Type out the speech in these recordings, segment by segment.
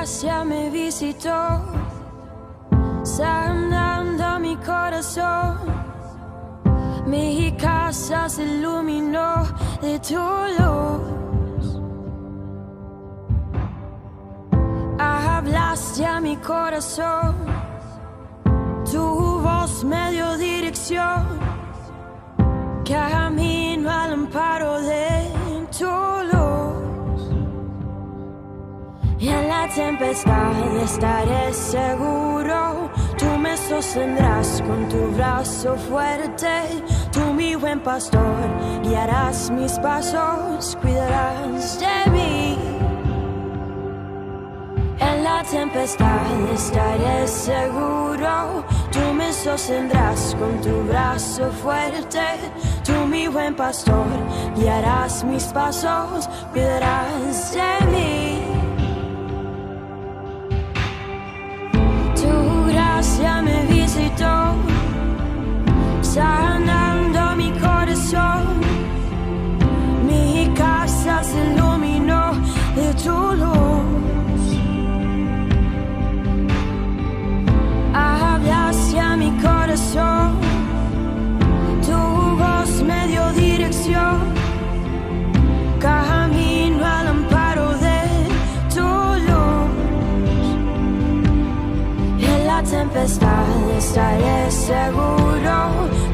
gracia me visitó, sanando mi corazón. Mi casa se iluminó de tu luz. Hablaste a mi corazón, tu voz me dio dirección. Camino al amparo de tu luz. Y en la tempestad estaré seguro. Tú me sostendrás con tu brazo fuerte. Tú, mi buen pastor, guiarás mis pasos, cuidarás de mí. En la tempestad estaré seguro. Tú me sostendrás con tu brazo fuerte. Tú, mi buen pastor, guiarás mis pasos, cuidarás de mí. Tu gracia me visitó, sanando mi corazón. Mi casa se iluminó de tu luz. Hablaste a mi corazón, tu voz me dio dirección. Camino al amparo de tu luz. En la tempestad estaré seguro.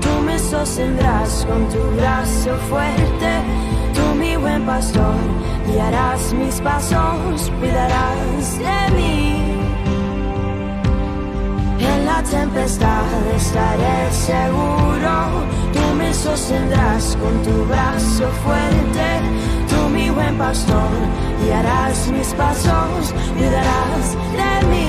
Tú me sostendrás con tu brazo fuerte. Tú, mi buen pastor, guiarás mis pasos, cuidarás de mí. En la tempestad estaré seguro. Tú me sostendrás con tu brazo fuerte. Tú, mi buen pastor, guiarás mis pasos, cuidarás de mí.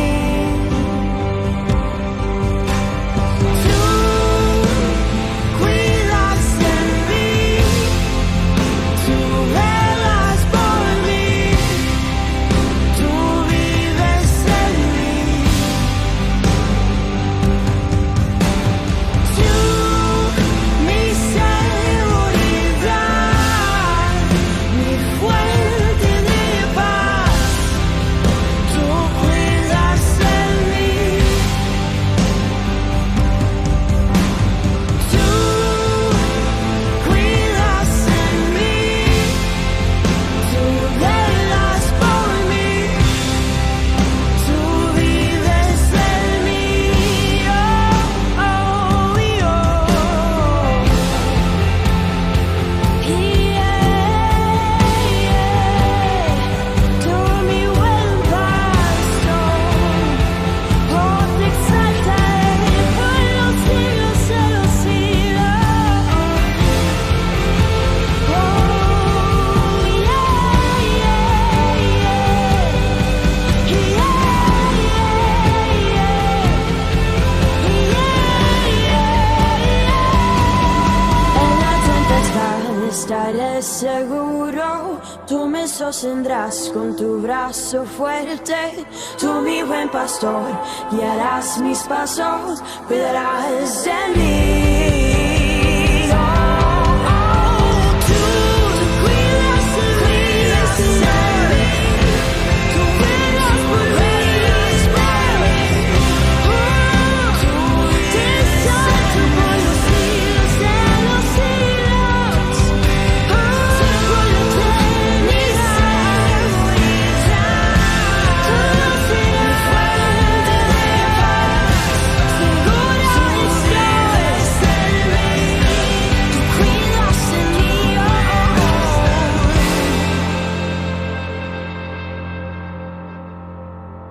Estaré seguro, tú me sostendrás con tu brazo fuerte. Tú, mi buen pastor, guiarás mis pasos, cuidarás de mí.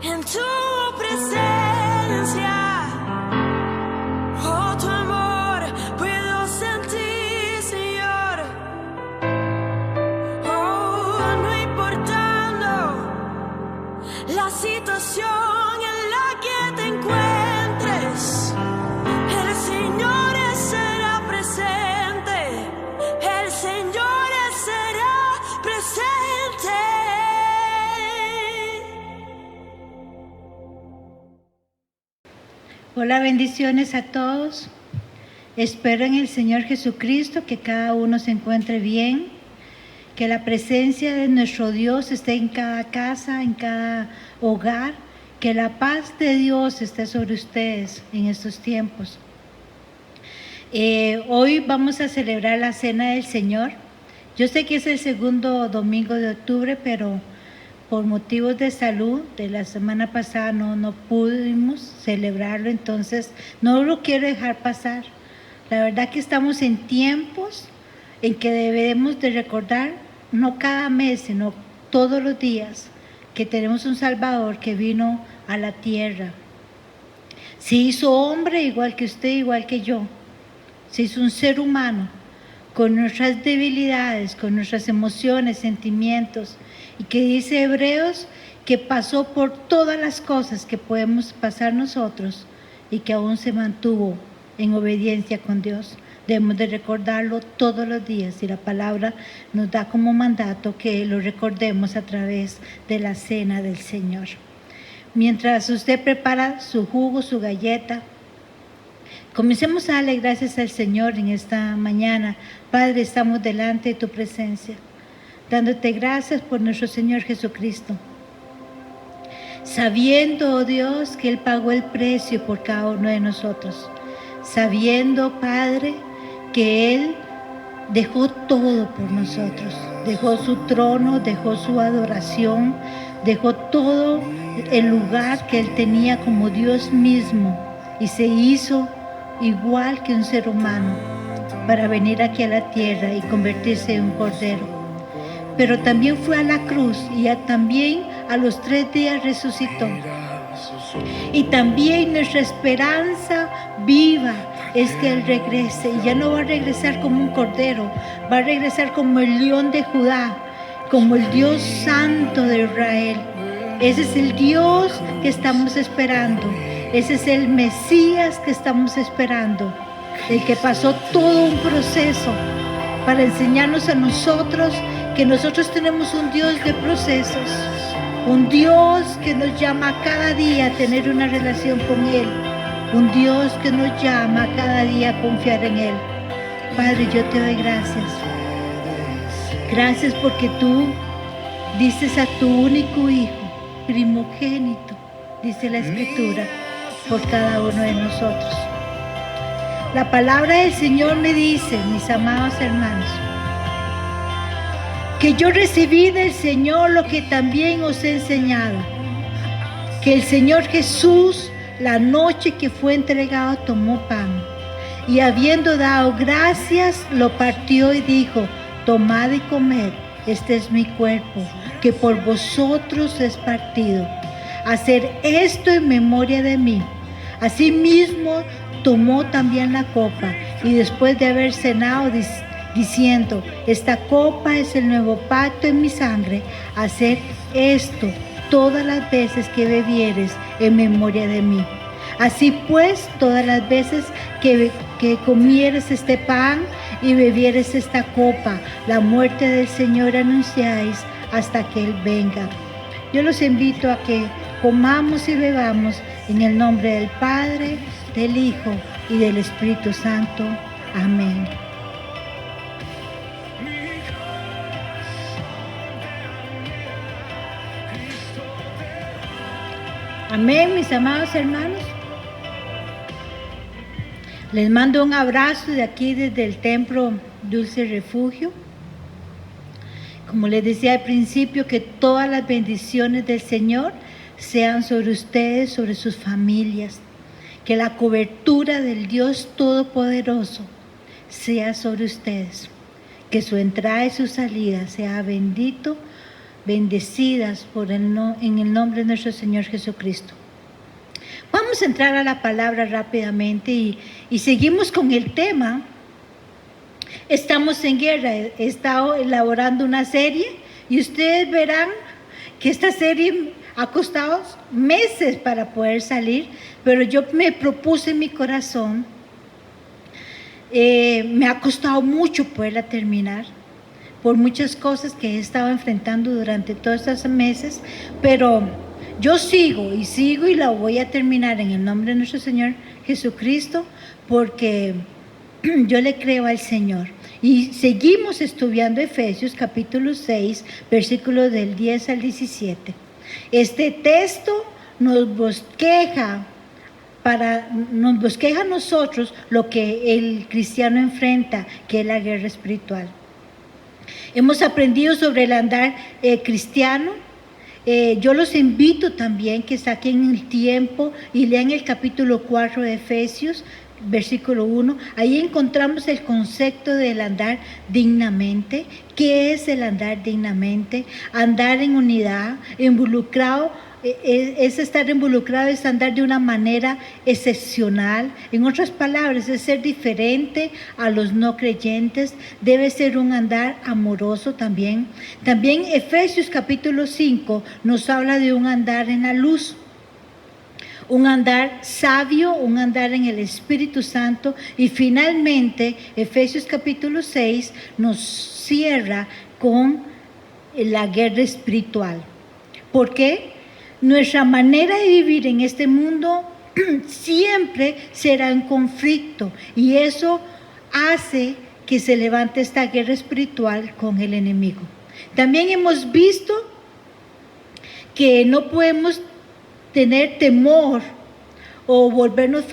En tu presencia, oh, tu amor puedo sentir, Señor. Oh, no importando la situación en la que te encuentres, el Señor será presente, el Señor será presente. Hola, bendiciones a todos. Espero en el Señor Jesucristo que cada uno se encuentre bien que la presencia de nuestro Dios esté en cada casa, en cada hogar, que la paz de Dios esté sobre ustedes en estos tiempos. Hoy vamos a celebrar la Cena del Señor. Yo sé que es el segundo domingo de octubre, pero por motivos de salud de la semana pasada no pudimos celebrarlo, entonces no lo quiero dejar pasar. La verdad que estamos en tiempos en que debemos de recordar, no cada mes, sino todos los días, que tenemos un Salvador que vino a la tierra. Se hizo hombre igual que usted, igual que yo. Se hizo un ser humano con nuestras debilidades, con nuestras emociones, sentimientos, y que dice Hebreos que pasó por todas las cosas que podemos pasar nosotros y que aún se mantuvo en obediencia con Dios. Debemos de recordarlo todos los días y la palabra nos da como mandato que lo recordemos a través de la Cena del Señor. Mientras usted prepara su jugo, su galleta, comencemos a darle gracias al Señor en esta mañana. Padre, estamos delante de tu presencia, dándote gracias por nuestro Señor Jesucristo. Sabiendo, oh Dios, que Él pagó el precio por cada uno de nosotros. Sabiendo, Padre, que Él dejó todo por nosotros. Dejó su trono, dejó su adoración, dejó todo el lugar que Él tenía como Dios mismo y se hizo igual que un ser humano para venir aquí a la tierra y convertirse en un cordero. Pero también fue a la cruz y también a los 3 días resucitó. Y también nuestra esperanza viva es que Él regrese, y ya no va a regresar como un cordero, va a regresar como el león de Judá, como el Dios santo de Israel. Ese es el Dios que estamos esperando. Ese es el Mesías que estamos esperando, el que pasó todo un proceso para enseñarnos a nosotros que nosotros tenemos un Dios de procesos, un Dios que nos llama cada día a tener una relación con Él, un Dios que nos llama cada día a confiar en Él. Padre, yo te doy gracias. Gracias porque tú dices a tu único Hijo, primogénito, dice la Escritura, por cada uno de nosotros. La palabra del Señor me dice, mis amados hermanos, que yo recibí del Señor lo que también os he enseñado, que el Señor Jesús, la noche que fue entregado, tomó pan y habiendo dado gracias, lo partió y dijo: tomad y comed, este es mi cuerpo, que por vosotros es partido. Hacer esto en memoria de mí. Asimismo, tomó también la copa y después de haber cenado, diciendo: esta copa es el nuevo pacto en mi sangre. Hacer esto todas las veces que bebieres en memoria de mí. Así pues, todas las veces que comieres este pan y bebieres esta copa, la muerte del Señor anunciáis hasta que Él venga. Yo los invito a que comamos y bebamos en el nombre del Padre, del Hijo y del Espíritu Santo. Amén. Amén, mis amados hermanos. Les mando un abrazo de aquí desde el Templo Dulce Refugio. Como les decía al principio, que todas las bendiciones del Señor sean sobre ustedes, sobre sus familias. Que la cobertura del Dios Todopoderoso sea sobre ustedes. Que su entrada y su salida sea bendecidas en el nombre de nuestro Señor Jesucristo. Vamos a entrar a la palabra rápidamente y seguimos con el tema. Estamos en guerra. He estado elaborando una serie y ustedes verán que esta serie ha costado meses para poder salir, pero yo me propuse en mi corazón, me ha costado mucho poderla terminar por muchas cosas que he estado enfrentando durante todos estos meses, pero yo sigo y la voy a terminar en el nombre de nuestro Señor Jesucristo, porque yo le creo al Señor. Y seguimos estudiando Efesios capítulo 6, versículos del 10 al 17. Este texto nos bosqueja a nosotros lo que el cristiano enfrenta, que es la guerra espiritual. Hemos aprendido sobre el andar cristiano. Yo los invito también que saquen el tiempo y lean el capítulo 4 de Efesios, versículo 1. Ahí encontramos el concepto del andar dignamente. ¿Qué es el andar dignamente? Andar en unidad, involucrado. Es estar involucrado, es andar de una manera excepcional. En otras palabras, es ser diferente a los no creyentes. Debe ser un andar amoroso también. También Efesios capítulo 5 nos habla de un andar en la luz. Un andar sabio, un andar en el Espíritu Santo. Y finalmente, Efesios capítulo 6 nos cierra con la guerra espiritual. ¿Por qué? Nuestra manera de vivir en este mundo siempre será en conflicto, y eso hace que se levante esta guerra espiritual con el enemigo. También hemos visto que no podemos tener temor o volvernos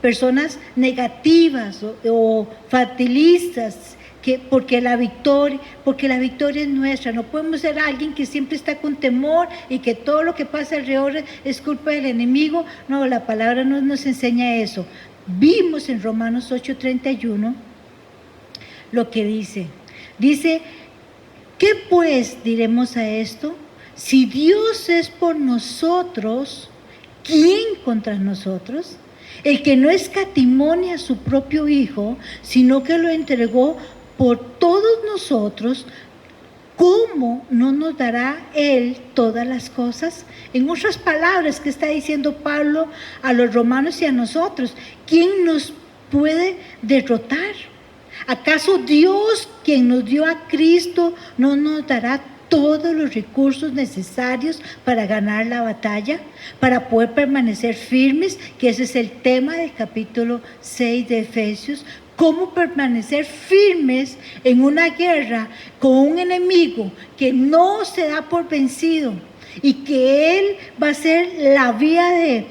personas negativas o fatalistas, porque la victoria es nuestra. No podemos ser alguien que siempre está con temor y que todo lo que pasa alrededor es culpa del enemigo. No, la palabra no nos enseña eso. Vimos en Romanos 8:31 lo que dice. Dice, ¿qué pues diremos a esto? Si Dios es por nosotros, ¿quién contra nosotros? El que no escatimó a su propio Hijo, sino que lo entregó por todos nosotros, ¿cómo no nos dará Él todas las cosas? En otras palabras, ¿qué está diciendo Pablo a los romanos y a nosotros? ¿Quién nos puede derrotar? ¿Acaso Dios, quien nos dio a Cristo, no nos dará todos los recursos necesarios para ganar la batalla, para poder permanecer firmes? Que ese es el tema del capítulo 6 de Efesios. ¿Cómo permanecer firmes en una guerra con un enemigo que no se da por vencido y que él va a ser la vía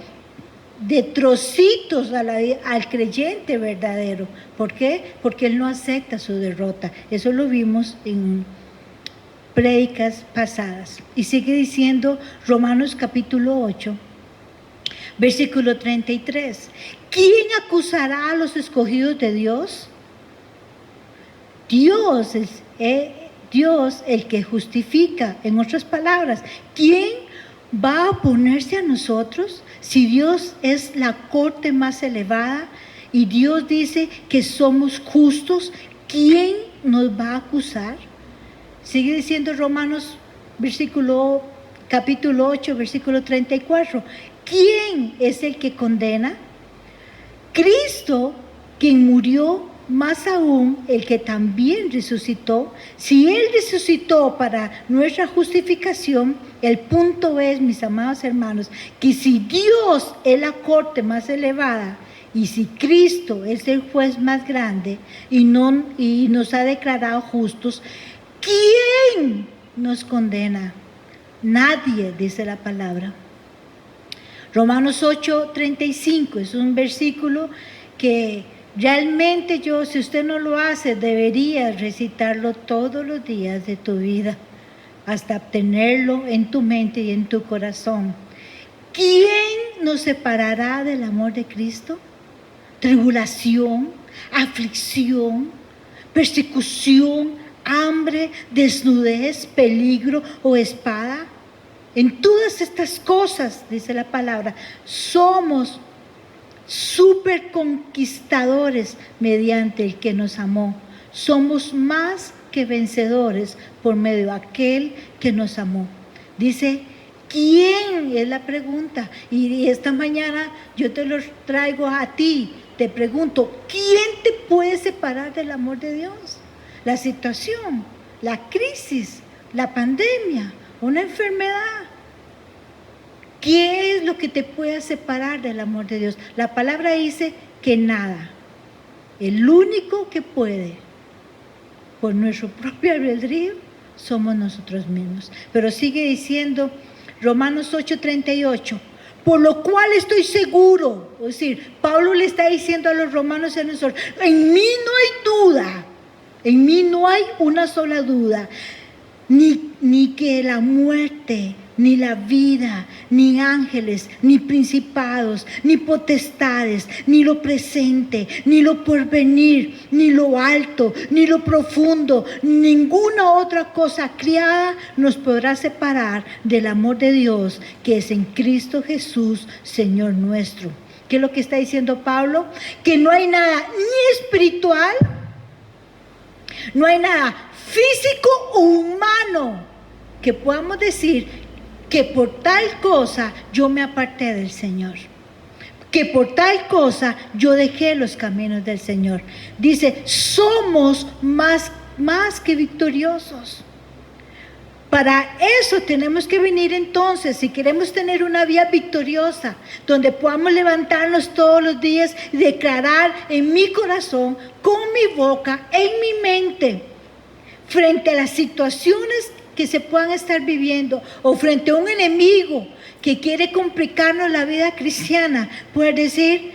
de trocitos al creyente verdadero? ¿Por qué? Porque él no acepta su derrota. Eso lo vimos en prédicas pasadas. Y sigue diciendo Romanos capítulo 8, versículo 33. ¿Quién acusará a los escogidos de Dios? Dios es Dios el que justifica. En otras palabras, ¿quién va a oponerse a nosotros? Si Dios es la corte más elevada y Dios dice que somos justos, ¿quién nos va a acusar? Sigue diciendo Romanos capítulo 8, versículo 34. ¿Quién es el que condena? Cristo, quien murió, más aún el que también resucitó. Si Él resucitó para nuestra justificación, el punto es, mis amados hermanos, que si Dios es la corte más elevada y si Cristo es el juez más grande y nos ha declarado justos, ¿quién nos condena? Nadie, dice la palabra. Romanos 8:35 es un versículo que realmente si usted no lo hace, deberías recitarlo todos los días de tu vida, hasta tenerlo en tu mente y en tu corazón. ¿Quién nos separará del amor de Cristo? Tribulación, aflicción, persecución, hambre, desnudez, peligro o espada. En todas estas cosas, dice la palabra, somos súper conquistadores mediante el que nos amó. Somos más que vencedores por medio de aquel que nos amó. Dice, ¿quién? Es la pregunta. Y esta mañana yo te lo traigo a ti. Te pregunto, ¿quién te puede separar del amor de Dios? La situación, la crisis, la pandemia, una enfermedad. ¿Qué es lo que te puede separar del amor de Dios? La palabra dice que nada. El único que puede, por nuestro propio albedrío, somos nosotros mismos. Pero sigue diciendo Romanos 8:38, por lo cual estoy seguro, es decir, Pablo le está diciendo a los romanos en mí no hay duda, en mí no hay una sola duda, ni que la muerte, ni la vida, ni ángeles, ni principados, ni potestades, ni lo presente, ni lo porvenir, ni lo alto, ni lo profundo, ninguna otra cosa creada nos podrá separar del amor de Dios que es en Cristo Jesús, Señor nuestro. ¿Qué es lo que está diciendo Pablo? Que no hay nada ni espiritual, no hay nada físico o humano que podamos decir que por tal cosa yo me aparté del Señor, que por tal cosa yo dejé los caminos del Señor. Dice, somos más que victoriosos. Para eso tenemos que venir entonces, si queremos tener una vida victoriosa, donde podamos levantarnos todos los días y declarar en mi corazón, con mi boca, en mi mente, frente a las situaciones que se puedan estar viviendo o frente a un enemigo que quiere complicarnos la vida cristiana, puede decir,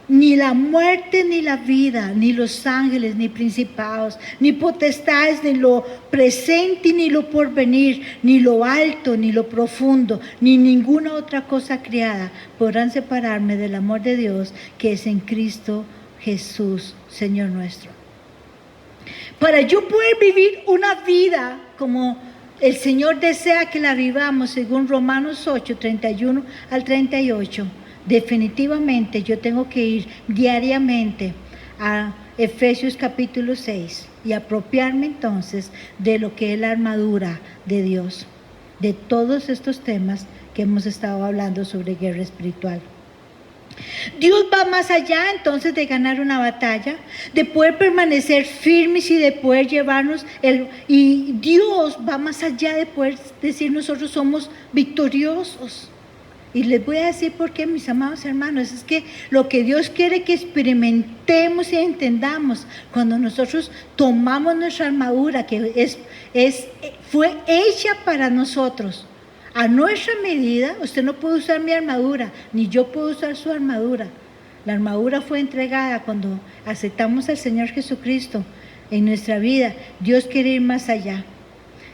ni la muerte ni la vida, ni los ángeles, ni principados, ni potestades, ni lo presente ni lo porvenir, ni lo alto ni lo profundo, ni ninguna otra cosa creada podrán separarme del amor de Dios que es en Cristo Jesús, Señor nuestro. Para yo poder vivir una vida como el Señor desea que la vivamos, según Romanos 8, 31 al 38, definitivamente yo tengo que ir diariamente a Efesios capítulo 6 y apropiarme entonces de lo que es la armadura de Dios, de todos estos temas que hemos estado hablando sobre guerra espiritual. Dios va más allá entonces de ganar una batalla, de poder permanecer firmes y de poder llevarnos, y Dios va más allá de poder decir nosotros somos victoriosos. Y les voy a decir por qué, mis amados hermanos, es que lo que Dios quiere que experimentemos y entendamos cuando nosotros tomamos nuestra armadura, que fue hecha para nosotros. A nuestra medida, usted no puede usar mi armadura, ni yo puedo usar su armadura. La armadura fue entregada cuando aceptamos al Señor Jesucristo en nuestra vida. Dios quiere ir más allá.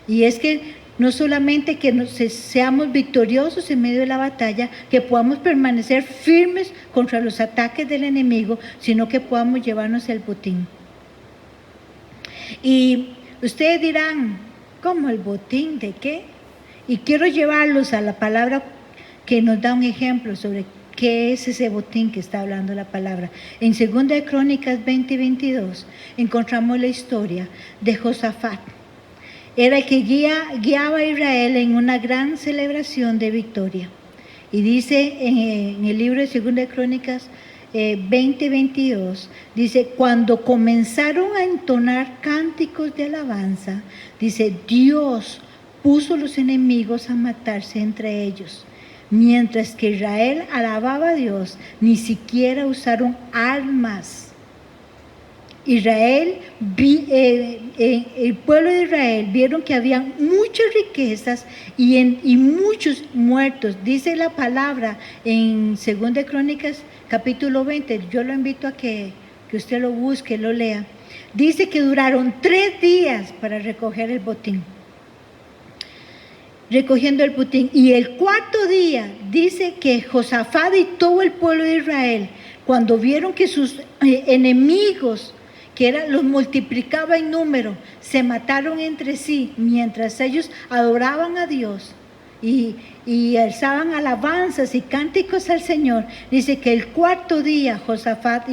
Y es que no solamente que seamos victoriosos en medio de la batalla, que podamos permanecer firmes contra los ataques del enemigo, sino que podamos llevarnos el botín. Y ustedes dirán, ¿cómo el botín? ¿De qué? Y quiero llevarlos a la palabra que nos da un ejemplo sobre qué es ese botín que está hablando la palabra. En 2 de Crónicas 20:22 encontramos la historia de Josafat. Era el que guiaba a Israel en una gran celebración de victoria. Y dice en el libro de 2 de Crónicas 20:22, dice, cuando comenzaron a entonar cánticos de alabanza, dice, Dios puso los enemigos a matarse entre ellos. Mientras que Israel alababa a Dios, ni siquiera usaron armas. El pueblo de Israel vieron que había muchas riquezas y muchos muertos. Dice la palabra en 2 de Crónicas capítulo 20, yo lo invito a que usted lo busque, lo lea. Dice que duraron 3 días para recoger el botín. Recogiendo el botín. Y el 4.º día dice que Josafat y todo el pueblo de Israel, cuando vieron que sus enemigos, los multiplicaba en número, se mataron entre sí mientras ellos adoraban a Dios y alzaban alabanzas y cánticos al Señor. Dice que el 4.º día Josafat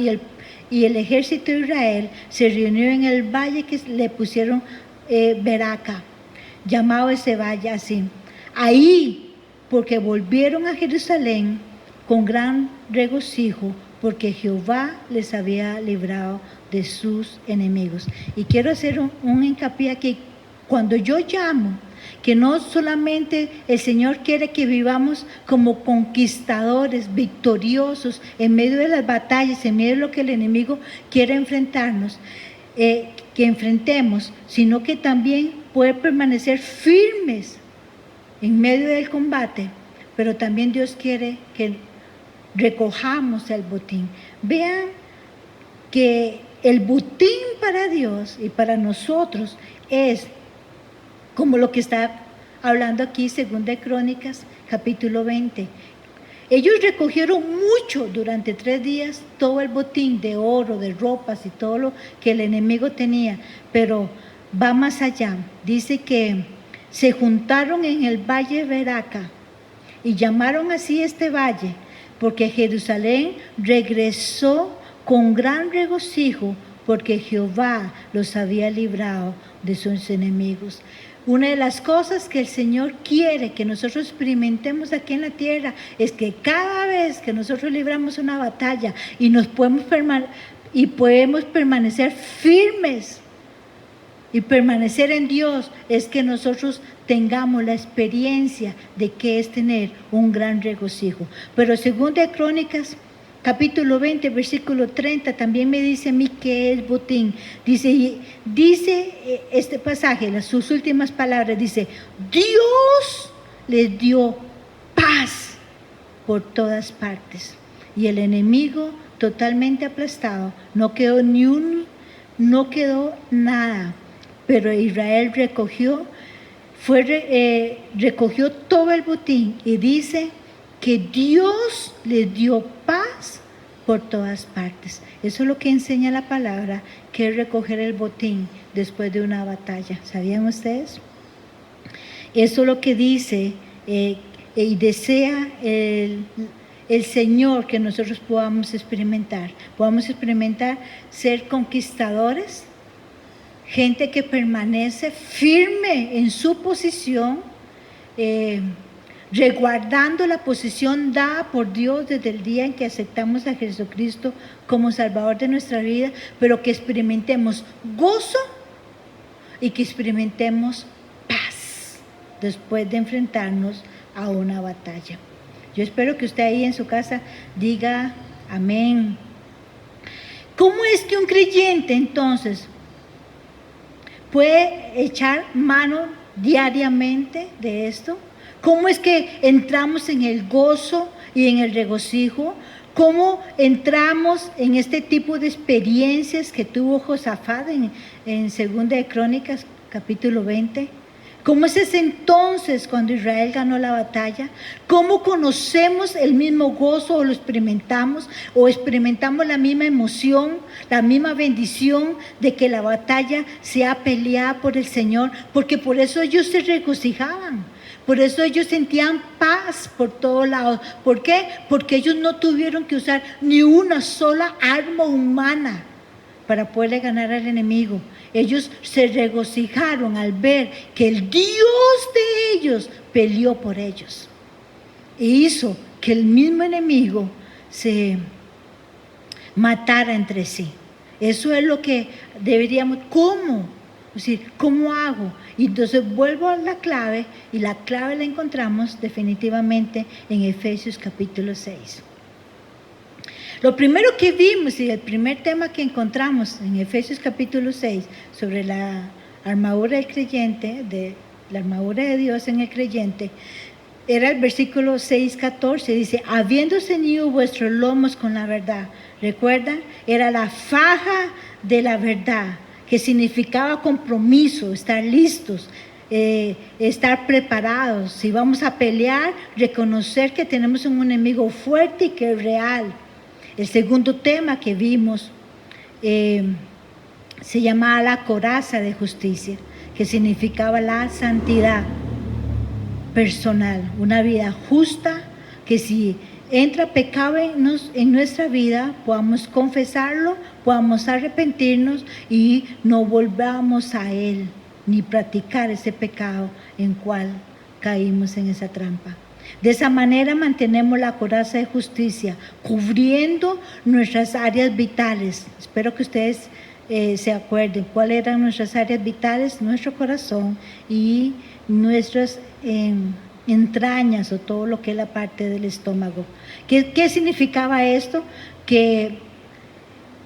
y el ejército de Israel se reunió en el valle que le pusieron Beraca, llamado ese valle así. Ahí, porque volvieron a Jerusalén con gran regocijo, porque Jehová les había librado de sus enemigos. Y quiero hacer un hincapié aquí. Cuando yo llamo, que no solamente el Señor quiere que vivamos como conquistadores, victoriosos, en medio de las batallas, en medio de lo que el enemigo quiere enfrentarnos, que enfrentemos, sino que también poder permanecer firmes en medio del combate, pero también Dios quiere que recojamos el botín. Vean que el botín para Dios y para nosotros es como lo que está hablando aquí, 2 Crónicas, capítulo 20. Ellos recogieron mucho durante 3 días, todo el botín de oro, de ropas y todo lo que el enemigo tenía, pero va más allá. Dice que se juntaron en el valle de Beraca y llamaron así este valle, porque Jerusalén regresó con gran regocijo, porque Jehová los había librado de sus enemigos. Una de las cosas que el Señor quiere que nosotros experimentemos aquí en la tierra es que cada vez que nosotros libramos una batalla y podemos permanecer firmes y permanecer en Dios, es que nosotros tengamos la experiencia de que es tener un gran regocijo. Pero 2 Crónicas, capítulo 20, versículo 30, también me dice a mí que es botín. Dice este pasaje, sus últimas palabras, dice: Dios les dio paz por todas partes. Y el enemigo totalmente aplastado, no quedó nada. Pero Israel recogió todo el botín, y dice que Dios les dio paz por todas partes. Eso es lo que enseña la palabra, que es recoger el botín después de una batalla. ¿Sabían ustedes? Eso es lo que dice y desea el Señor, que nosotros podamos experimentar. Podamos experimentar ser conquistadores, gente que permanece firme en su posición, resguardando la posición dada por Dios desde el día en que aceptamos a Jesucristo como Salvador de nuestra vida, pero que experimentemos gozo y que experimentemos paz después de enfrentarnos a una batalla. Yo espero que usted ahí en su casa diga amén. ¿Cómo es que un creyente entonces puede echar mano diariamente de esto? ¿Cómo es que entramos en el gozo y en el regocijo? ¿Cómo entramos en este tipo de experiencias que tuvo Josafat en 2 Crónicas, capítulo 20? ¿Cómo es ese entonces cuando Israel ganó la batalla? ¿Cómo conocemos el mismo gozo o lo experimentamos? ¿O experimentamos la misma emoción, la misma bendición de que la batalla sea peleada por el Señor? Porque por eso ellos se regocijaban. Por eso ellos sentían paz por todos lados. ¿Por qué? Porque ellos no tuvieron que usar ni una sola arma humana para poderle ganar al enemigo. Ellos se regocijaron al ver que el Dios de ellos peleó por ellos. E hizo que el mismo enemigo se matara entre sí. Eso es lo que deberíamos. ¿Cómo? Es decir, ¿cómo hago? Y entonces vuelvo a la clave, y la clave la encontramos definitivamente en Efesios capítulo 6. Lo primero que vimos y el primer tema que encontramos en Efesios capítulo 6 sobre la armadura del creyente, de la armadura de Dios en el creyente, era el versículo 6:14, dice: habiendo ceñido vuestros lomos con la verdad. ¿Recuerdan? Era la faja de la verdad, que significaba compromiso, estar listos, estar preparados. Si vamos a pelear, reconocer que tenemos un enemigo fuerte y que es real. El segundo tema que vimos se llamaba la coraza de justicia, que significaba la santidad personal, una vida justa, que si entra pecado en nuestra vida, podamos confesarlo, podamos arrepentirnos y no volvamos a él, ni practicar ese pecado en cual caímos en esa trampa. De esa manera mantenemos la coraza de justicia, cubriendo nuestras áreas vitales. Espero que ustedes se acuerden cuáles eran nuestras áreas vitales, nuestro corazón y nuestras entrañas o todo lo que es la parte del estómago. ¿Qué significaba esto? Que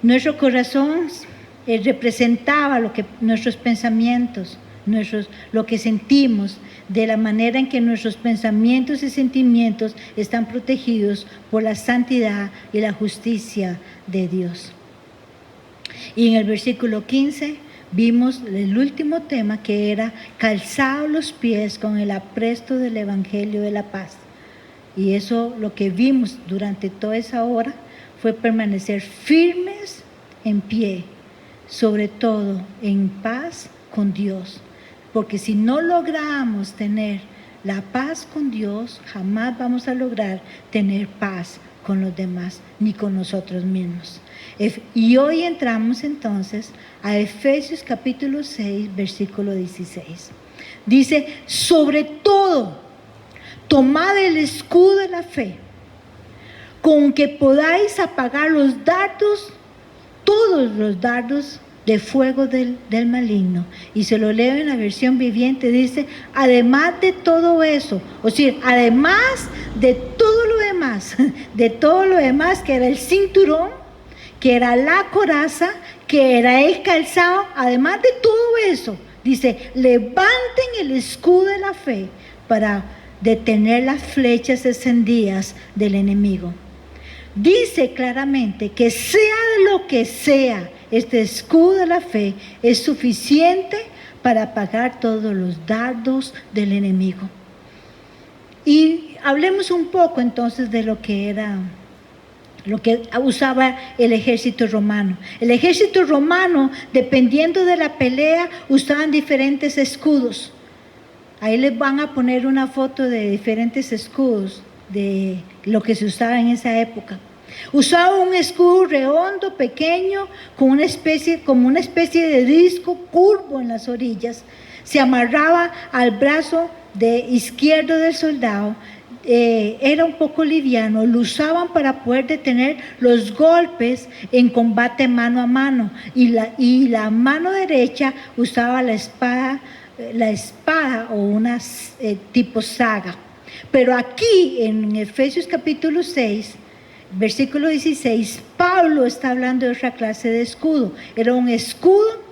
nuestro corazón representaba nuestros pensamientos, lo que sentimos, de la manera en que nuestros pensamientos y sentimientos están protegidos por la santidad y la justicia de Dios. Y en el versículo 15 vimos el último tema, que era calzados los pies con el apresto del Evangelio de la paz. Y eso, lo que vimos durante toda esa hora, fue permanecer firmes en pie, sobre todo en paz con Dios. Porque si no logramos tener la paz con Dios, jamás vamos a lograr tener paz con los demás, ni con nosotros mismos. Y hoy entramos entonces a Efesios capítulo 6, versículo 16. Dice, sobre todo, tomad el escudo de la fe, con que podáis apagar los dardos, todos los dardos de fuego del maligno. Y se lo leo en la versión viviente, dice, además de todo eso, o sea, además de todo lo demás, que era el cinturón, que era la coraza, que era el calzado, además de todo eso, dice, levanten el escudo de la fe para detener las flechas encendidas del enemigo. Dice claramente que sea lo que sea, este escudo de la fe es suficiente para apagar todos los dardos del enemigo. Y hablemos un poco entonces de lo que usaba el ejército romano. El ejército romano, dependiendo de la pelea, usaban diferentes escudos. Ahí les van a poner una foto de diferentes escudos de lo que se usaba en esa época. Usaba un escudo redondo, pequeño, como una especie de disco curvo en las orillas. Se amarraba al brazo izquierdo del soldado. Era un poco liviano, lo usaban para poder detener los golpes en combate mano a mano, y la mano derecha usaba la espada o una tipo saga. Pero aquí en Efesios capítulo 6, versículo 16, Pablo está hablando de otra clase de escudo. Era un escudo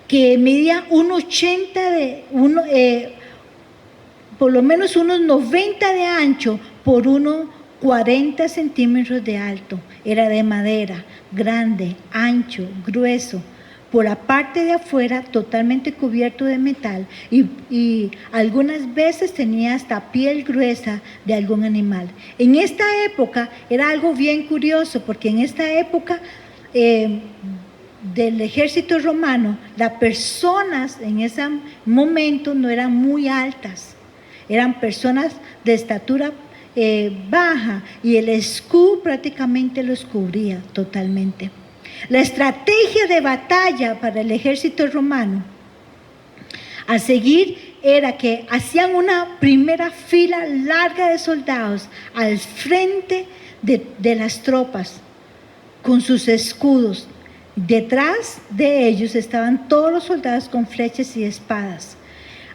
que medía 1,80 por lo menos unos 90 de ancho por unos 40 centímetros de alto. Era de madera, grande, ancho, grueso. Por la parte de afuera totalmente cubierto de metal y algunas veces tenía hasta piel gruesa de algún animal. En esta época era algo bien curioso, porque en esta época del ejército romano, las personas en ese momento no eran muy altas. Eran personas de estatura baja, y el escudo prácticamente los cubría totalmente. La estrategia de batalla para el ejército romano a seguir era que hacían una primera fila larga de soldados al frente de las tropas con sus escudos. Detrás de ellos estaban todos los soldados con flechas y espadas.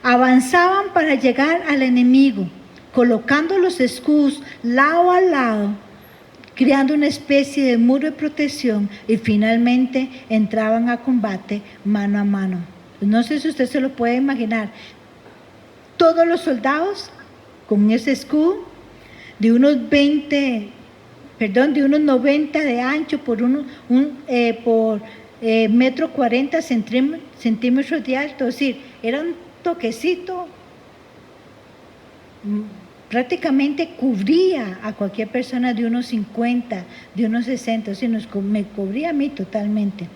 Avanzaban para llegar al enemigo, colocando los escudos lado a lado, creando una especie de muro de protección, y finalmente entraban a combate mano a mano. No sé si usted se lo puede imaginar. Todos los soldados con ese escudo de unos 90 de ancho por metro 40 centímetros de alto, es decir, era un toquecito, prácticamente cubría a cualquier persona de unos 50, de unos 60, o sea, me cubría a mí totalmente.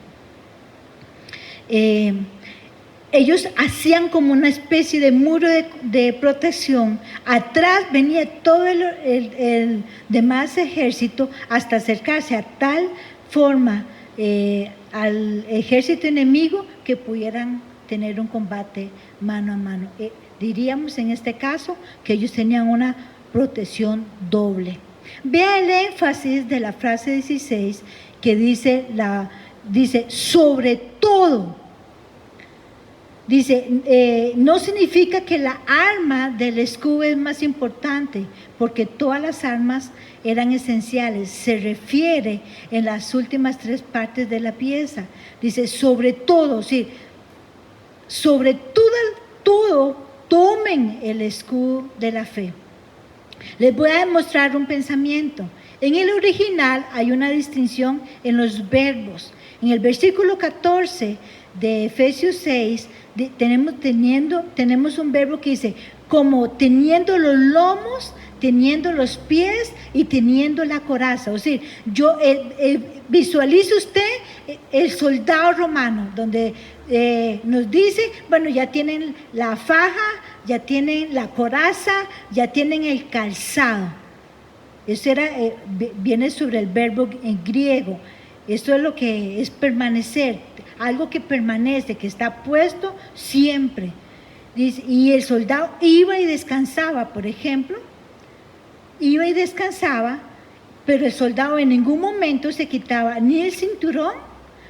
Ellos hacían como una especie de muro de protección. Atrás venía todo el demás ejército hasta acercarse a tal forma al ejército enemigo que pudieran tener un combate mano a mano. Diríamos en este caso que ellos tenían una protección doble. Vea el énfasis de la frase 16, que dice dice, sobre todo. Dice, no significa que la arma del escudo es más importante, porque todas las armas eran esenciales. Se refiere en las últimas 3 partes de la pieza. Dice, sobre todo, sí, sobre todo, tomen el escudo de la fe. Les voy a demostrar un pensamiento. En el original hay una distinción en los verbos. En el versículo 14 de Efesios 6, tenemos un verbo que dice, como teniendo los lomos, teniendo los pies y teniendo la coraza. O sea, visualice usted el soldado romano, donde nos dice, bueno, ya tienen la faja, ya tienen la coraza, ya tienen el calzado. Eso viene sobre el verbo en griego. Esto es lo que es permanecer, algo que permanece, que está puesto siempre. Dice, y el soldado iba y descansaba, por ejemplo, pero el soldado en ningún momento se quitaba ni el cinturón,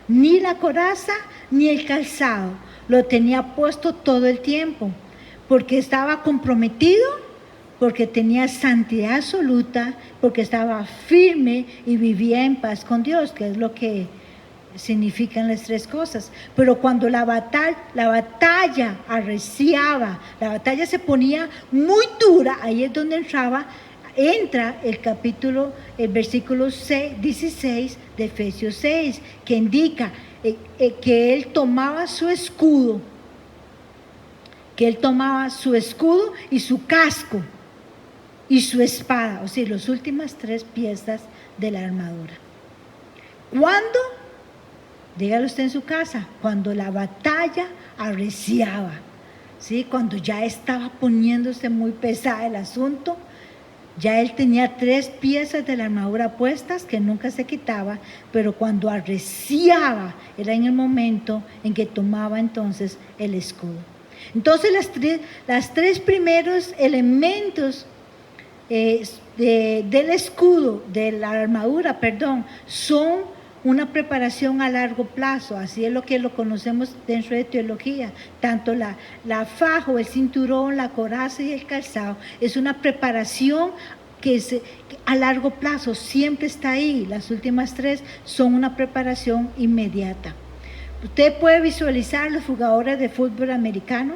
ni la coraza, ni el calzado. Lo tenía puesto todo el tiempo, porque estaba comprometido, porque tenía santidad absoluta, porque estaba firme y vivía en paz con Dios, que es lo que significan las 3 cosas. Pero cuando la batalla arreciaba, la batalla se ponía muy dura, ahí es donde entra el versículo 16 de Efesios 6, que indica que él tomaba su escudo, y su casco y su espada, o sea, las últimas 3 piezas de la armadura. ¿Cuándo? Dígalo usted en su casa, cuando la batalla arreciaba, ¿sí? Cuando ya estaba poniéndose muy pesada el asunto, ya él tenía 3 piezas de la armadura puestas que nunca se quitaba, pero cuando arreciaba era en el momento en que tomaba entonces el escudo. Entonces las 3 primeros elementos del escudo, de la armadura, son una preparación a largo plazo. Así es lo que lo conocemos dentro de teología. Tanto la faja o el cinturón, la coraza y el calzado es una preparación que a largo plazo siempre está ahí. Las últimas 3 son una preparación inmediata. Usted puede visualizar los jugadores de fútbol americano.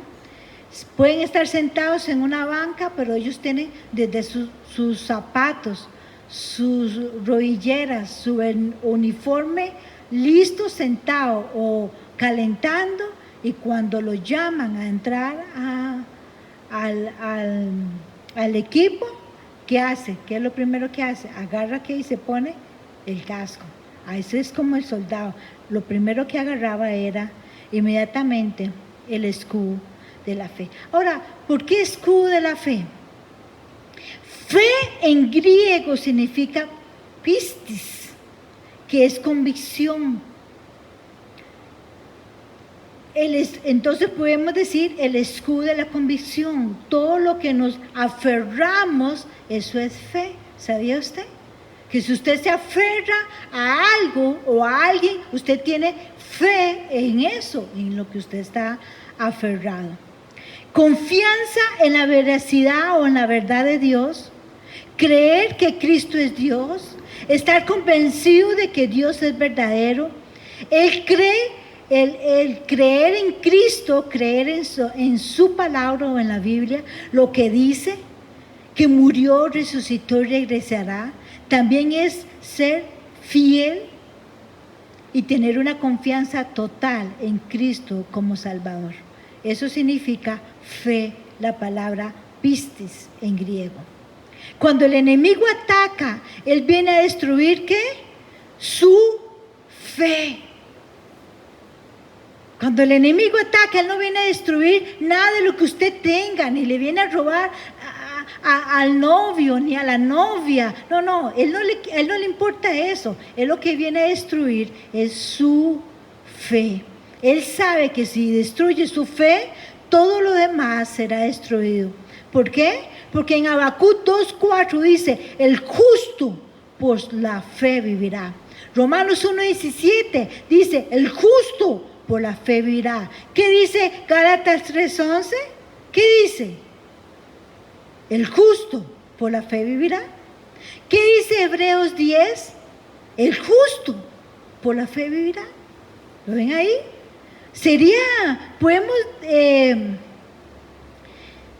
Pueden estar sentados en una banca, pero ellos tienen desde sus zapatos, sus rodilleras, su uniforme listo, sentado o calentando, y cuando lo llaman a entrar al equipo, ¿qué hace? ¿Qué es lo primero que hace? Agarra y se pone el casco. Eso es como el soldado. Lo primero que agarraba era inmediatamente el escudo de la fe. Ahora, ¿por qué escudo de la fe? Fe en griego significa pistis, que es convicción. Entonces podemos decir el escudo de la convicción. Todo lo que nos aferramos, eso es fe. ¿Sabía usted? Que si usted se aferra a algo o a alguien, usted tiene fe en eso, en lo que usted está aferrado. Confianza en la veracidad o en la verdad de Dios, creer que Cristo es Dios, estar convencido de que Dios es verdadero. El creer en Cristo, creer en su palabra o en la Biblia, lo que dice, que murió, resucitó y regresará, también es ser fiel y tener una confianza total en Cristo como Salvador. Eso significa fe, la palabra pistis en griego. Cuando el enemigo ataca, él viene a destruir ¿qué? Su fe. Cuando el enemigo ataca, él no viene a destruir nada de lo que usted tenga, ni le viene a robar al novio, ni a la novia. No, él no le importa eso. Él lo que viene a destruir es su fe. Él sabe que si destruye su fe, todo lo demás será destruido. ¿Por qué? Porque en Habacuc 2:4 dice, el justo por la fe vivirá. Romanos 1:17 dice, el justo por la fe vivirá. ¿Qué dice Gálatas 3:11? ¿Qué dice? El justo por la fe vivirá. ¿Qué dice Hebreos 10? El justo por la fe vivirá. ¿Lo ven ahí? Podemos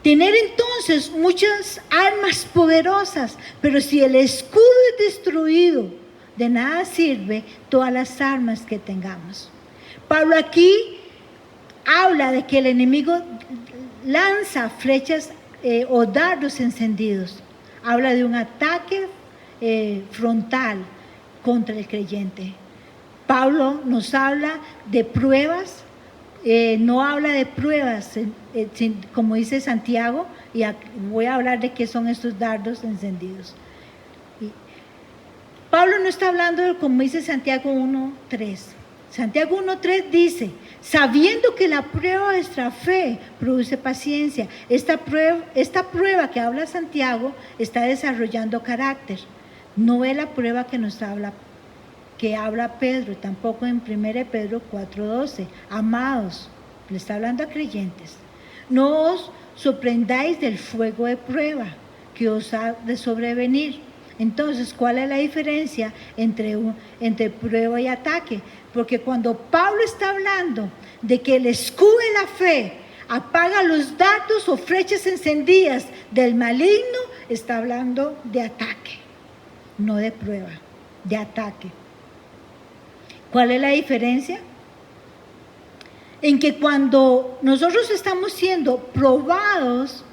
tener entonces muchas armas poderosas, pero si el escudo es destruido, de nada sirve todas las armas que tengamos. Pablo aquí habla de que el enemigo lanza flechas o dardos encendidos. Habla de un ataque frontal contra el creyente. Pablo nos habla de pruebas, no habla de pruebas, como dice Santiago, y voy a hablar de qué son estos dardos encendidos. Pablo no está hablando como dice Santiago 1:3. Santiago 1:3 dice, sabiendo que la prueba de nuestra fe produce paciencia. Esta prueba que habla Santiago está desarrollando carácter. No es la prueba que habla Pedro, tampoco en 1 Pedro 4:12. Amados, le está hablando a creyentes, no os sorprendáis del fuego de prueba que os ha de sobrevenir. Entonces, ¿cuál es la diferencia entre prueba y ataque? Porque cuando Pablo está hablando de que el escudo de la fe apaga los dardos o flechas encendidas del maligno, está hablando de ataque, no de prueba, de ataque. ¿Cuál es la diferencia? En que cuando nosotros estamos siendo probados,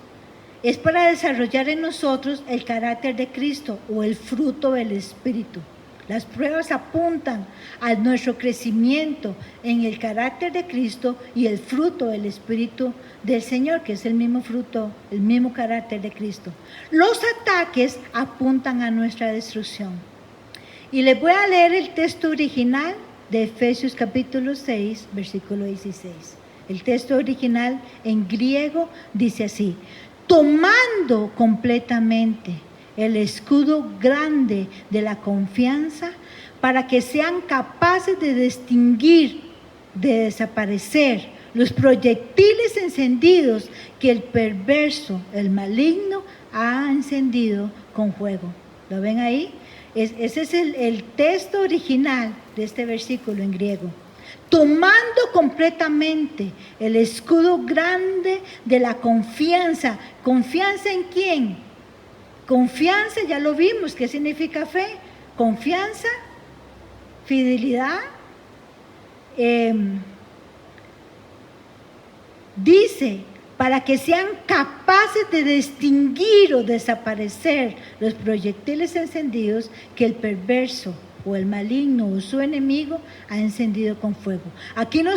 es para desarrollar en nosotros el carácter de Cristo o el fruto del Espíritu. Las pruebas apuntan a nuestro crecimiento en el carácter de Cristo y el fruto del Espíritu del Señor, que es el mismo fruto, el mismo carácter de Cristo. Los ataques apuntan a nuestra destrucción. Y les voy a leer el texto original de Efesios capítulo 6, versículo 16. El texto original en griego dice así: tomando completamente el escudo grande de la confianza, para que sean capaces de distinguir, de desaparecer los proyectiles encendidos que el perverso, el maligno, ha encendido con fuego. ¿Lo ven ahí? Ese es el texto original de este versículo en griego. Tomando completamente el escudo grande de la confianza. ¿Confianza en quién? Confianza, ya lo vimos, ¿qué significa fe? Confianza, fidelidad. Dice, para que sean capaces de distinguir o desaparecer los proyectiles encendidos que el perverso o el maligno o su enemigo ha encendido con fuego. Aquí no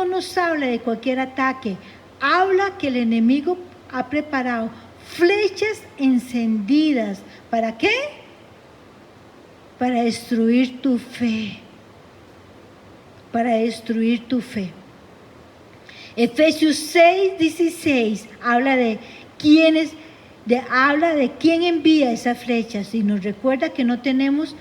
nos habla de cualquier ataque, habla que el enemigo ha preparado flechas encendidas. ¿Para qué? Para destruir tu fe. Para destruir tu fe. Efesios 6:16 habla de quién envía esas flechas y nos recuerda que no tenemos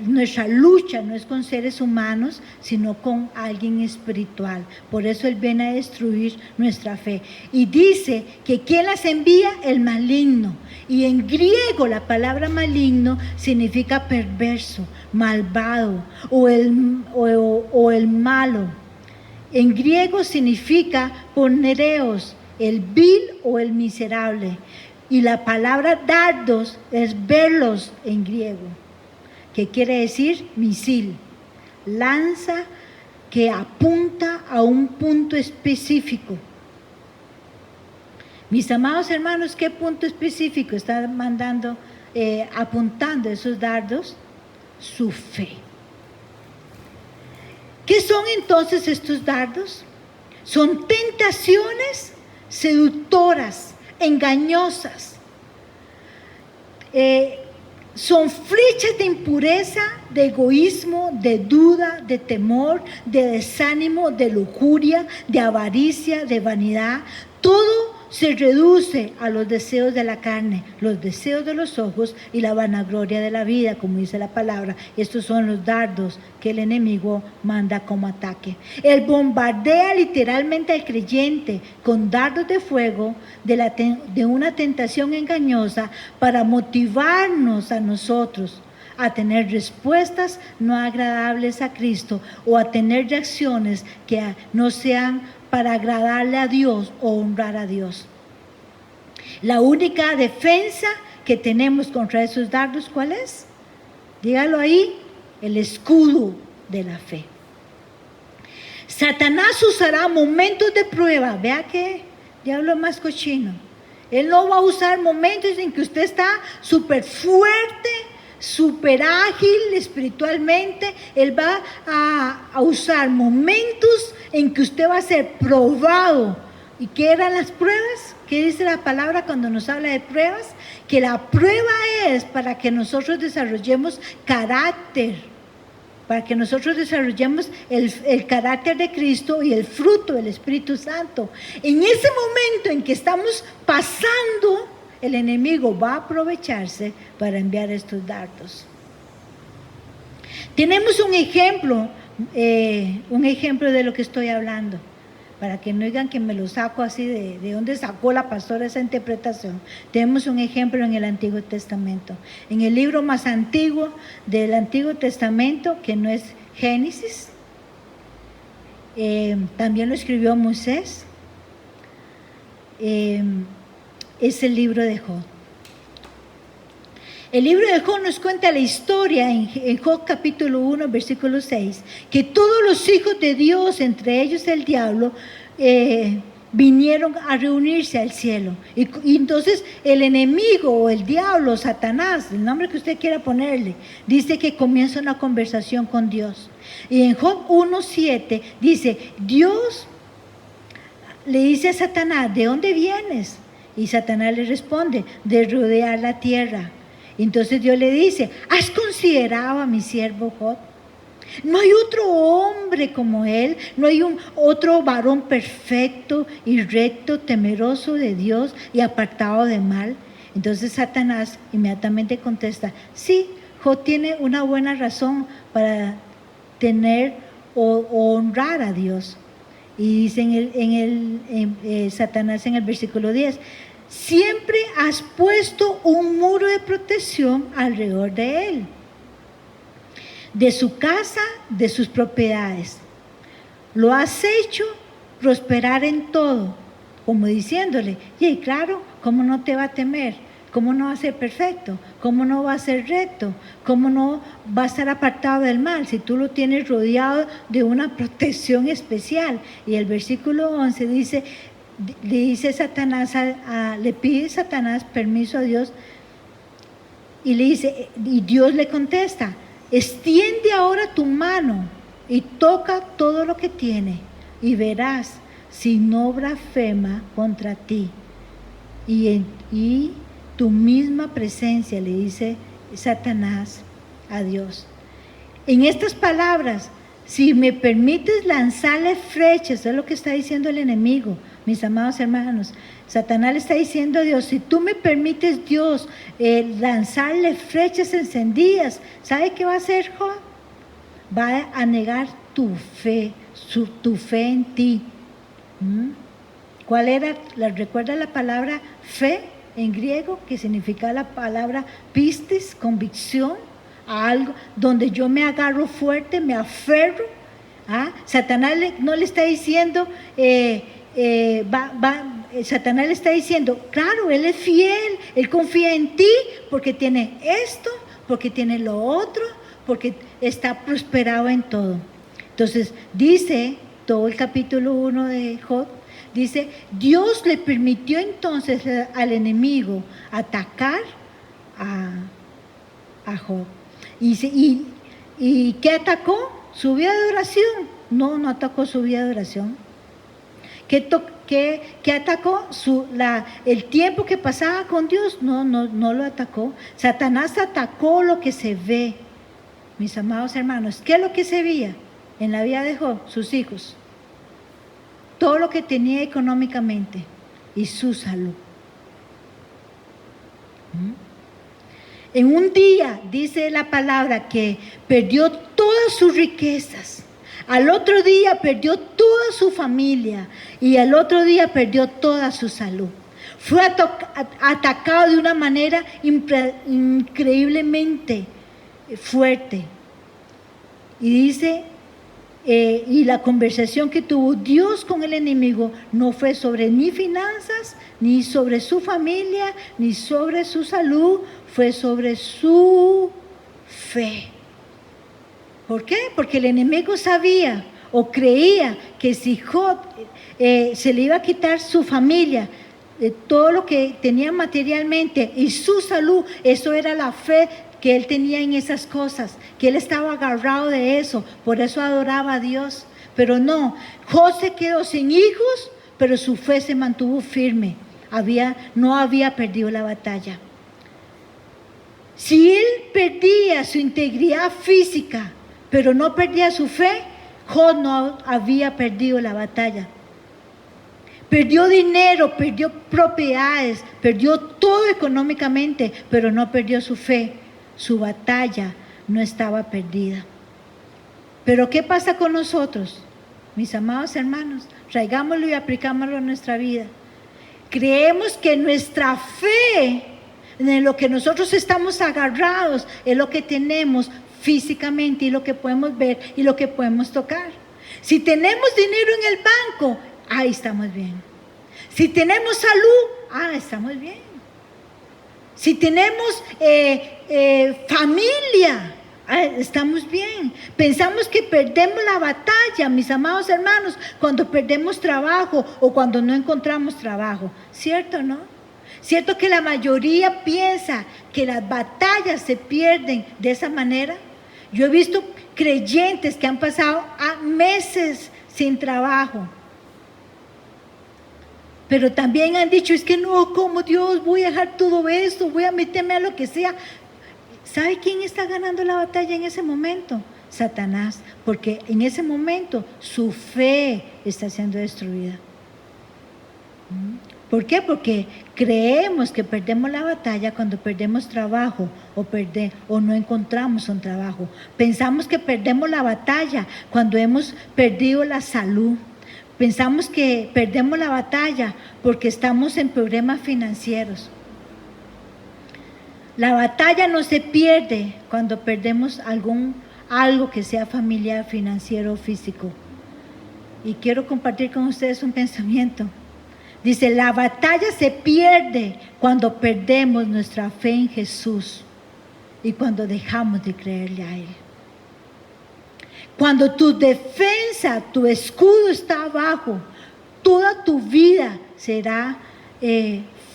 nuestra lucha no es con seres humanos, sino con alguien espiritual. Por eso Él viene a destruir nuestra fe. Y dice que ¿quién las envía? El maligno. Y en griego la palabra maligno significa perverso, malvado o el malo. En griego significa ponereos, el vil o el miserable. Y la palabra dardos es verlos en griego, que quiere decir misil, lanza que apunta a un punto específico. Mis amados hermanos, ¿qué punto específico está apuntando esos dardos? Su fe. ¿Qué son entonces estos dardos? Son tentaciones seductoras, engañosas. Son flechas de impureza, de egoísmo, de duda, de temor, de desánimo, de lujuria, de avaricia, de vanidad. Todo se reduce a los deseos de la carne, los deseos de los ojos y la vanagloria de la vida, como dice la palabra. Estos son los dardos que el enemigo manda como ataque. Él bombardea literalmente al creyente con dardos de fuego de una tentación engañosa para motivarnos a nosotros a tener respuestas no agradables a Cristo o a tener reacciones que no sean para agradarle a Dios o honrar a Dios. La única defensa que tenemos contra esos dardos, ¿cuál es? Dígalo ahí, el escudo de la fe. Satanás usará momentos de prueba. Vea que diablo es más cochino. Él no va a usar momentos en que usted está súper fuerte, súper ágil espiritualmente. Él va a usar momentos en que usted va a ser probado. ¿Y qué eran las pruebas? ¿Qué dice la palabra cuando nos habla de pruebas? Que la prueba es para que nosotros desarrollemos carácter, para que nosotros desarrollemos el carácter de Cristo y el fruto del Espíritu Santo. En ese momento en que estamos pasando, el enemigo va a aprovecharse para enviar estos dardos. Tenemos un ejemplo de lo que estoy hablando, para que no digan que me lo saco así de dónde sacó la pastora esa interpretación. Tenemos un ejemplo en el Antiguo Testamento. En el libro más antiguo del Antiguo Testamento, que no es Génesis, también lo escribió Moisés, es el libro de Job. El libro de Job nos cuenta la historia en Job capítulo 1, versículo 6, que todos los hijos de Dios, entre ellos el diablo, vinieron a reunirse al cielo. Y entonces el enemigo o el diablo, Satanás, el nombre que usted quiera ponerle, dice que comienza una conversación con Dios. Y en Job 1:7 dice, Dios le dice a Satanás, ¿de dónde vienes? Y Satanás le responde, de rodear la tierra. Entonces Dios le dice, ¿has considerado a mi siervo Job? No hay otro hombre como él, no hay otro varón perfecto y recto, temeroso de Dios y apartado de mal. Entonces Satanás inmediatamente contesta, sí, Job tiene una buena razón para tener o honrar a Dios. Y dice Satanás en el versículo 10, siempre has puesto un muro de protección alrededor de él, de su casa, de sus propiedades. Lo has hecho prosperar en todo, como diciéndole, y claro, ¿cómo no te va a temer? ¿Cómo no va a ser perfecto? ¿Cómo no va a ser recto? ¿Cómo no va a estar apartado del mal? Si tú lo tienes rodeado de una protección especial. Y el versículo 11 dice, le dice Satanás, le pide Satanás permiso a Dios y le dice, y Dios le contesta, extiende ahora tu mano y toca todo lo que tiene y verás si no blasfema contra ti. Y tu misma presencia, le dice Satanás a Dios. En estas palabras, si me permites lanzarle flechas, es lo que está diciendo el enemigo, mis amados hermanos. Satanás le está diciendo a Dios, si tú me permites, Dios, lanzarle flechas encendidas, ¿sabe qué va a hacer Job? Va a negar tu fe en ti. ¿Cuál era? ¿Recuerda la palabra fe en griego? Que significa la palabra pistis, convicción, a algo donde yo me agarro fuerte, me aferro. Satanás no le está diciendo, Satanás le está diciendo, claro, él es fiel, él confía en ti porque tiene esto, porque tiene lo otro, porque está prosperado en todo. Entonces dice todo el capítulo 1 de Job, dice, Dios le permitió entonces al enemigo atacar a Job. ¿Y qué atacó? ¿Su vida de oración? No atacó su vida de oración. ¿Qué atacó? El tiempo que pasaba con Dios, no lo atacó. Satanás atacó lo que se ve, mis amados hermanos. ¿Qué es lo que se veía en la vida de Job? Sus hijos. Todo lo que tenía económicamente. y su salud. En un día, dice la palabra, que perdió todas sus riquezas. Al otro día perdió toda su familia y al otro día perdió toda su salud. Fue atacado de una manera increíblemente fuerte. Y dice, y la conversación que tuvo Dios con el enemigo no fue sobre ni finanzas, ni sobre su familia, ni sobre su salud, fue sobre su fe. ¿Por qué? Porque el enemigo sabía o creía que si Job se le iba a quitar su familia, todo lo que tenía materialmente y su salud, eso era la fe que él tenía en esas cosas, que él estaba agarrado de eso, por eso adoraba a Dios. Pero no, Job se quedó sin hijos, pero su fe se mantuvo firme, no había perdido la batalla. Si él perdía su integridad física, pero no perdía su fe, Job no había perdido la batalla. Perdió dinero, perdió propiedades, perdió todo económicamente, pero no perdió su fe. Su batalla no estaba perdida. Pero ¿qué pasa con nosotros, mis amados hermanos? Traigámoslo y aplicámoslo en nuestra vida. Creemos que nuestra fe, en lo que nosotros estamos agarrados, es lo que tenemos físicamente y lo que podemos ver y lo que podemos tocar. Si tenemos dinero en el banco, ahí estamos bien. Si tenemos salud, estamos bien. Si tenemos familia, estamos bien. Pensamos que perdemos la batalla, mis amados hermanos, cuando perdemos trabajo o cuando no encontramos trabajo. ¿Cierto o no? ¿Cierto que la mayoría piensa que las batallas se pierden de esa manera? Yo he visto creyentes que han pasado meses sin trabajo. Pero también han dicho, es que no, como Dios, voy a dejar todo esto, voy a meterme a lo que sea. ¿Sabe quién está ganando la batalla en ese momento? Satanás, porque en ese momento su fe está siendo destruida. ¿Por qué? Porque creemos que perdemos la batalla cuando perdemos trabajo o no encontramos un trabajo. Pensamos que perdemos la batalla cuando hemos perdido la salud. Pensamos que perdemos la batalla porque estamos en problemas financieros. La batalla no se pierde cuando perdemos algo que sea familiar, financiero o físico. Y quiero compartir con ustedes un pensamiento. Dice, la batalla se pierde cuando perdemos nuestra fe en Jesús y cuando dejamos de creerle a Él. Cuando tu defensa, tu escudo está abajo, toda tu vida será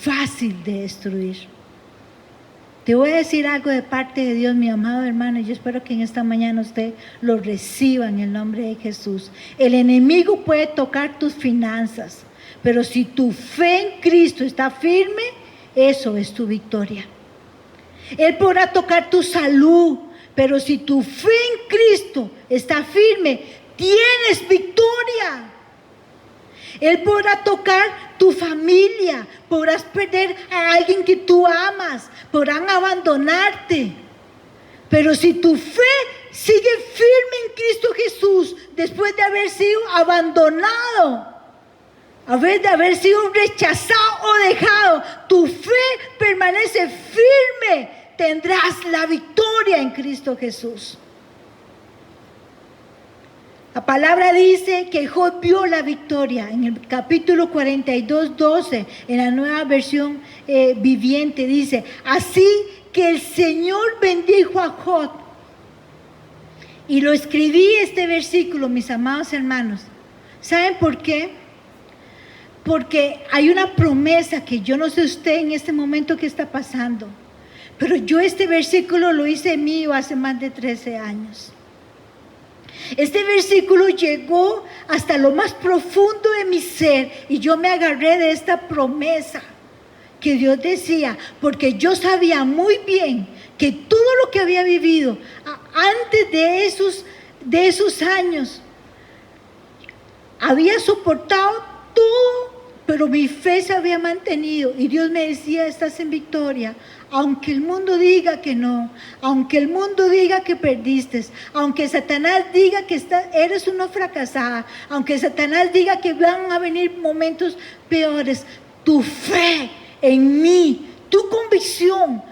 fácil de destruir. Te voy a decir algo de parte de Dios, mi amado hermano, y yo espero que en esta mañana usted lo reciba en el nombre de Jesús. El enemigo puede tocar tus finanzas, pero si tu fe en Cristo está firme, eso es tu victoria. Él podrá tocar tu salud, pero si tu fe en Cristo está firme, tienes victoria. Él podrá tocar tu familia, podrás perder a alguien que tú amas, podrán abandonarte. Pero si tu fe sigue firme en Cristo Jesús, después de haber sido abandonado, de haber sido rechazado o dejado, tu fe permanece firme, tendrás la victoria en Cristo Jesús. La palabra dice que Job vio la victoria en el capítulo 42:12, en la nueva versión viviente, dice, así que el Señor bendijo a Job. Y lo escribí este versículo, mis amados hermanos. ¿Saben por qué? Porque hay una promesa que yo no sé usted en este momento qué está pasando, pero yo este versículo lo hice mío hace más de 13 años. Este versículo llegó hasta lo más profundo de mi ser y yo me agarré de esta promesa que Dios decía, porque yo sabía muy bien que todo lo que había vivido antes de esos años, había soportado todo, pero mi fe se había mantenido y Dios me decía, estás en victoria, aunque el mundo diga que no, aunque el mundo diga que perdiste, aunque Satanás diga que eres una fracasada, aunque Satanás diga que van a venir momentos peores, tu fe en mí, tu convicción,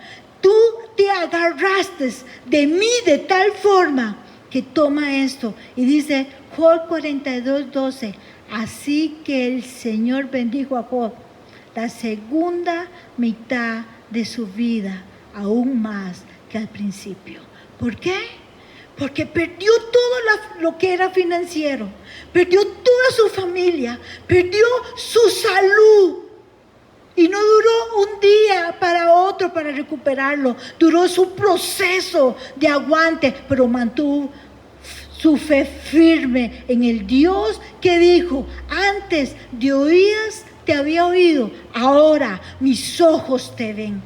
tú te agarraste de mí de tal forma que toma esto. Y dice Job 42:12, así que el Señor bendijo a Job la segunda mitad de su vida, aún más que al principio. ¿Por qué? Porque perdió todo lo que era financiero, perdió toda su familia, perdió su salud. Y no duró un día para otro para recuperarlo, duró su proceso de aguante, pero mantuvo su fe firme en el Dios que dijo, antes de oídas te había oído, ahora mis ojos te ven.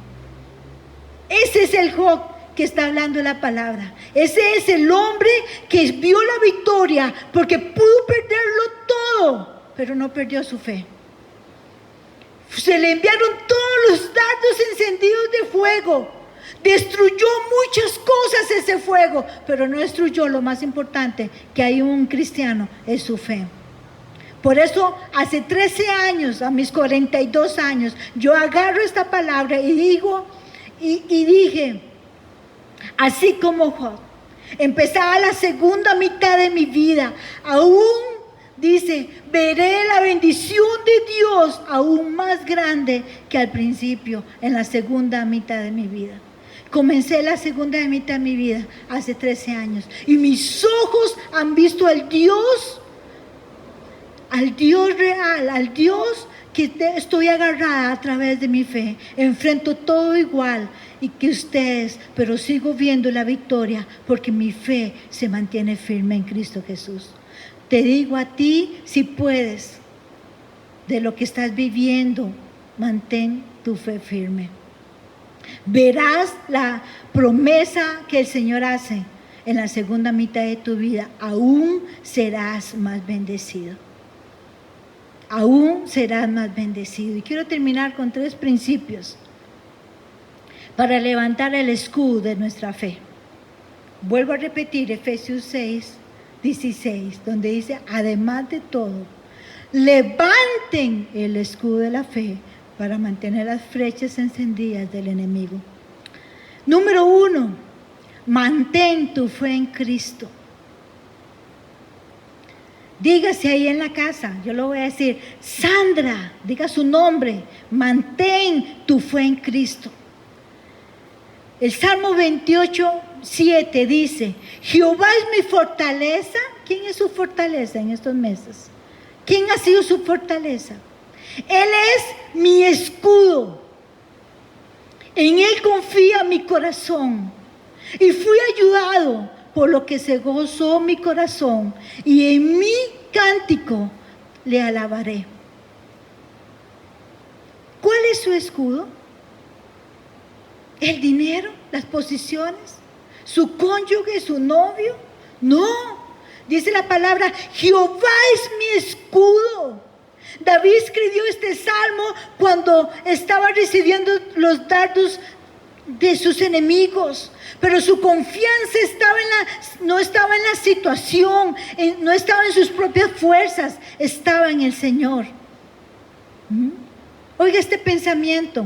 Ese es el Job que está hablando la palabra. Ese es el hombre que vio la victoria porque pudo perderlo todo, pero no perdió su fe. Se le enviaron todos los dardos encendidos de fuego. Destruyó muchas cosas ese fuego, pero no destruyó lo más importante que hay un cristiano, es su fe. Por eso hace 13 años, a mis 42 años, yo agarro esta palabra y digo, y dije, así como Job, empezaba la segunda mitad de mi vida, aún dice, veré la bendición de Dios aún más grande que al principio, en la segunda mitad de mi vida. Comencé la segunda mitad de mi vida hace 13 años y mis ojos han visto al Dios real, al Dios que estoy agarrada a través de mi fe. Enfrento todo igual y que ustedes, pero sigo viendo la victoria porque mi fe se mantiene firme en Cristo Jesús. Te digo a ti, si puedes, de lo que estás viviendo, mantén tu fe firme. Verás la promesa que el Señor hace en la segunda mitad de tu vida. Aún serás más bendecido. Aún serás más bendecido. Y quiero terminar con 3 principios para levantar el escudo de nuestra fe. Vuelvo a repetir Efesios 6:16, donde dice, además de todo, levanten el escudo de la fe para mantener las flechas encendidas del enemigo. Número 1, mantén tu fe en Cristo. Dígase ahí en la casa, yo lo voy a decir, Sandra, diga su nombre, mantén tu fe en Cristo. El Salmo 28:7 dice, Jehová es mi fortaleza. ¿Quién es su fortaleza en estos meses? ¿Quién ha sido su fortaleza? Él es mi escudo. En Él confía mi corazón. Y fui ayudado por lo que se gozó mi corazón. Y en mi cántico le alabaré. ¿Cuál es su escudo? ¿El dinero? ¿Las posiciones? ¿Su cónyuge? ¿Su novio? No. Dice la palabra, Jehová es mi escudo. David escribió este salmo cuando estaba recibiendo los dardos de sus enemigos, pero su confianza no estaba en la situación, no estaba en sus propias fuerzas, estaba en el Señor. Oiga este pensamiento,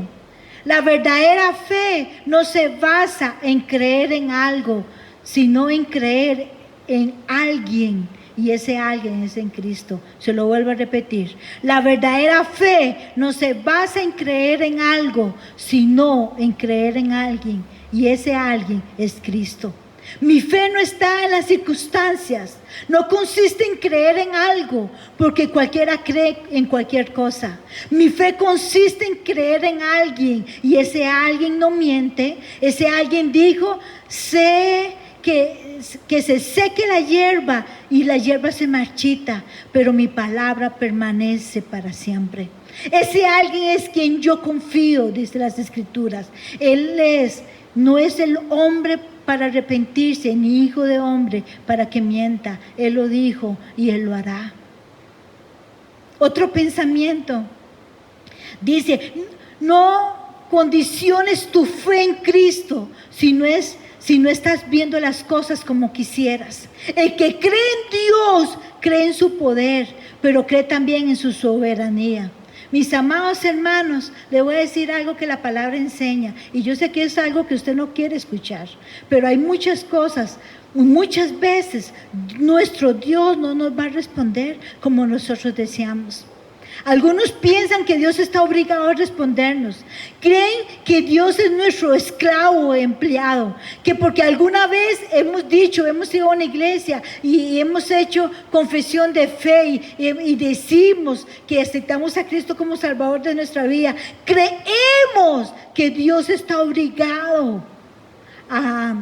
la verdadera fe no se basa en creer en algo, sino en creer en alguien. Y ese alguien es en Cristo. Se lo vuelvo a repetir. La verdadera fe no se basa en creer en algo, sino en creer en alguien. Y ese alguien es Cristo. Mi fe no está en las circunstancias. No consiste en creer en algo, porque cualquiera cree en cualquier cosa. Mi fe consiste en creer en alguien. Y ese alguien no miente. Ese alguien dijo, sé que se seque la hierba y la hierba se marchita, pero mi palabra permanece para siempre. Ese alguien es quien yo confío, dice las Escrituras. No es el hombre para arrepentirse, ni hijo de hombre para que mienta. Él lo dijo y Él lo hará. Otro pensamiento, Dice, no condiciones tu fe en Cristo si no estás viendo las cosas como quisieras. El que cree en Dios, cree en su poder, pero cree también en su soberanía. Mis amados hermanos, le voy a decir algo que la palabra enseña, y yo sé que es algo que usted no quiere escuchar, pero hay muchas cosas, muchas veces nuestro Dios no nos va a responder como nosotros deseamos. Algunos piensan que Dios está obligado a respondernos. Creen que Dios es nuestro esclavo o empleado. Que porque alguna vez hemos ido a una iglesia y hemos hecho confesión de fe y decimos que aceptamos a Cristo como Salvador de nuestra vida. Creemos que Dios está obligado a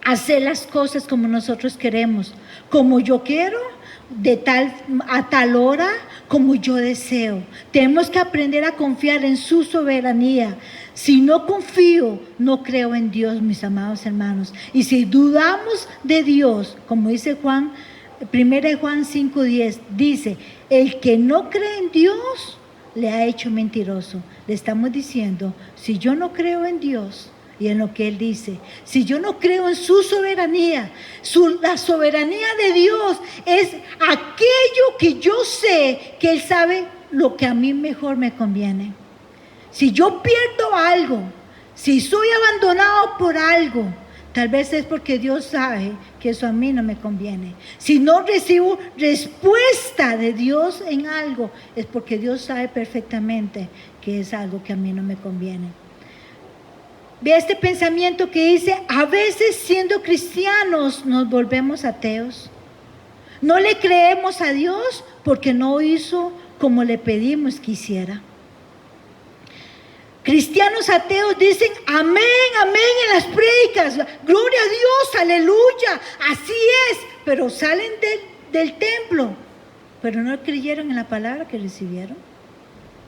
hacer las cosas como nosotros queremos. Como yo quiero, a tal hora, como yo deseo. Tenemos que aprender a confiar en su soberanía. Si no confío, no creo en Dios, mis amados hermanos. Y si dudamos de Dios, como dice Juan, 1 Juan 5:10, dice, el que no cree en Dios, le ha hecho mentiroso. Le estamos diciendo, si yo no creo en Dios y en lo que Él dice, si yo no creo en su soberanía, la soberanía de Dios es aquello que yo sé que Él sabe lo que a mí mejor me conviene. Si yo pierdo algo, si soy abandonado por algo, tal vez es porque Dios sabe que eso a mí no me conviene. Si no recibo respuesta de Dios en algo, es porque Dios sabe perfectamente que es algo que a mí no me conviene. Ve este pensamiento que dice, a veces siendo cristianos nos volvemos ateos. No le creemos a Dios porque no hizo como le pedimos que hiciera. Cristianos ateos dicen amén, amén en las prédicas, gloria a Dios, aleluya, así es, pero salen del templo, pero no creyeron en la palabra que recibieron.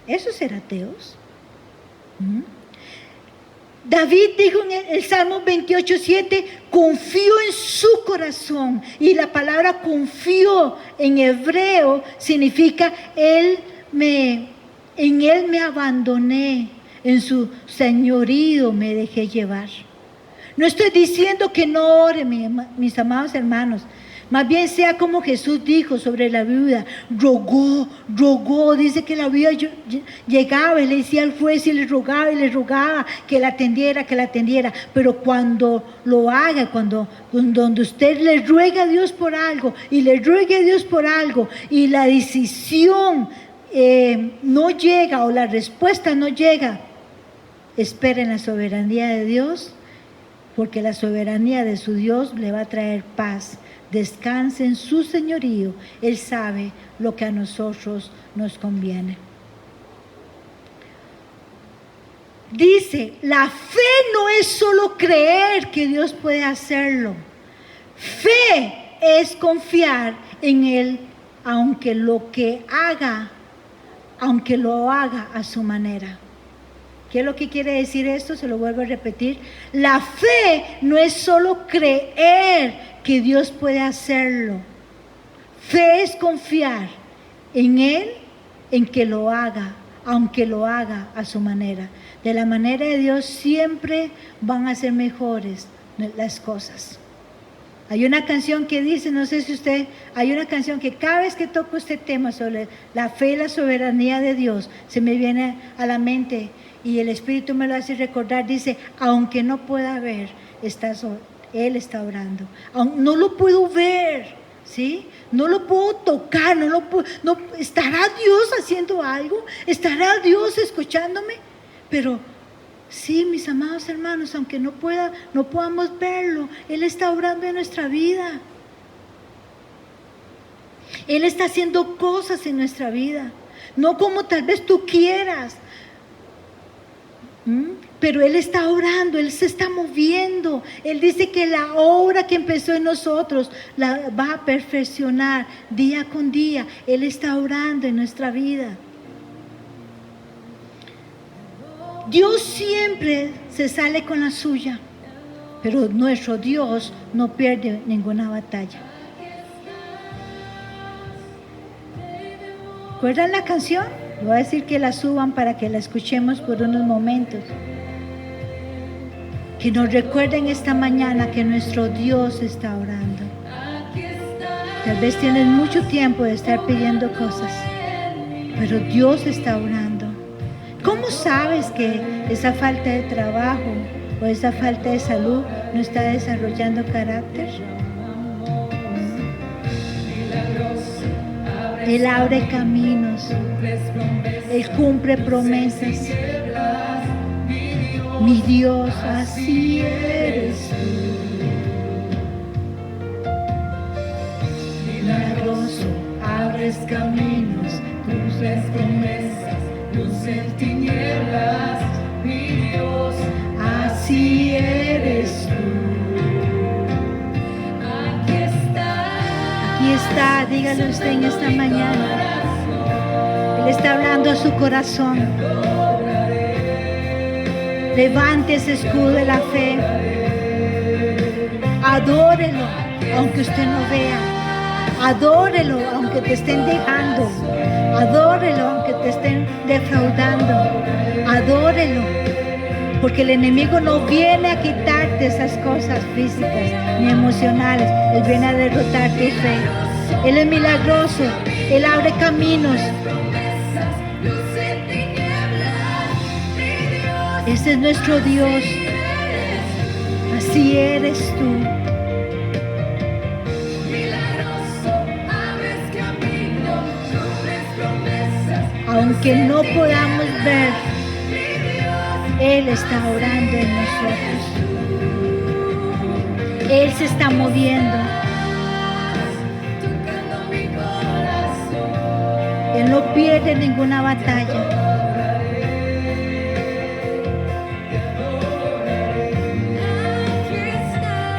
¿Eso es ser ateos? David dijo en el Salmo 28:7, confío en su corazón. Y la palabra confío en hebreo significa en él me abandoné, en su señorío me dejé llevar. No estoy diciendo que no ore, mis amados hermanos. Más bien sea como Jesús dijo sobre la viuda, rogó, dice que la viuda llegaba y le decía al juez y le rogaba que la atendiera, pero cuando lo haga, donde usted le ruega a Dios por algo y le ruegue a Dios por algo y la decisión no llega o la respuesta no llega, espere en la soberanía de Dios, porque la soberanía de su Dios le va a traer paz. Descanse en su señorío. Él sabe lo que a nosotros nos conviene. Dice, la fe no es solo creer que Dios puede hacerlo. Fe es confiar en Él, aunque lo haga a su manera. ¿Qué es lo que quiere decir esto? Se lo vuelvo a repetir. La fe no es solo creer que Dios puede hacerlo. Fe es confiar en Él, en que lo haga, aunque lo haga a su manera. De la manera de Dios siempre van a ser mejores las cosas. Hay una canción que dice, no sé si usted, hay una canción que cada vez que toco este tema sobre la fe y la soberanía de Dios, se me viene a la mente y el Espíritu me lo hace recordar, dice, aunque no pueda ver, Él está orando. No lo puedo ver, ¿sí? No lo puedo tocar, ¿estará Dios haciendo algo? ¿Estará Dios escuchándome? Pero sí, mis amados hermanos, aunque no podamos verlo, Él está obrando en nuestra vida. Él está haciendo cosas en nuestra vida, no como tal vez tú quieras. Pero Él está orando, Él se está moviendo. Él dice que la obra que empezó en nosotros la va a perfeccionar día con día. Él está orando en nuestra vida. Dios siempre se sale con la suya, pero nuestro Dios no pierde ninguna batalla. ¿Recuerdan la canción? Le voy a decir que la suban para que la escuchemos por unos momentos. Que nos recuerden esta mañana que nuestro Dios está orando. Tal vez tienen mucho tiempo de estar pidiendo cosas, pero Dios está orando. ¿Cómo sabes que esa falta de trabajo o esa falta de salud no está desarrollando carácter? Él abre caminos, Él cumple promesas. Mi Dios, así eres tú. Milagroso, abres caminos, cruzas promesas, luz en tinieblas. Mi Dios, así eres tú. Aquí está, dígalo usted en esta mañana. Él está hablando a su corazón. Levante ese escudo de la fe. Adórelo, aunque usted no vea. Adórelo, aunque te estén dejando. Adórelo, aunque te estén defraudando. Adórelo, porque el enemigo no viene a quitarte esas cosas físicas ni emocionales. Él viene a derrotar tu fe. Él es milagroso. Él abre caminos. Ese es nuestro Dios. Así eres tú. Aunque no podamos ver, Él está orando en nosotros. Él se está moviendo. Él no pierde ninguna batalla.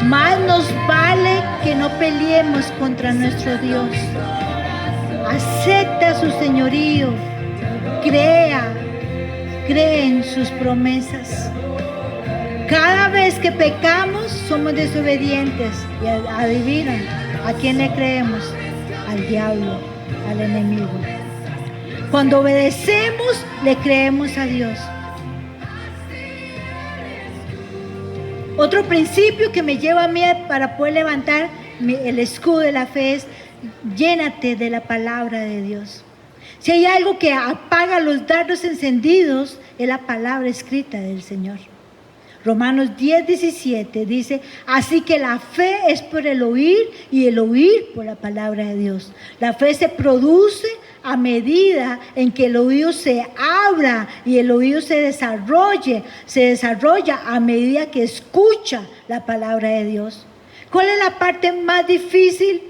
Más nos vale que no peleemos contra nuestro Dios. Acepta su señorío. Cree en sus promesas. Cada vez que pecamos somos desobedientes. Y adivina, ¿a quién le creemos? Al diablo, al enemigo. Cuando obedecemos, le creemos a Dios. Otro principio que me lleva a mí para poder levantar el escudo de la fe es: llénate de la palabra de Dios. Si hay algo que apaga los dardos encendidos, es la palabra escrita del Señor. Romanos 10:17 dice: así que la fe es por el oír y el oír por la palabra de Dios. La fe se produce a medida en que el oído se abra y el oído se desarrolla a medida que escucha la palabra de Dios. ¿Cuál es la parte más difícil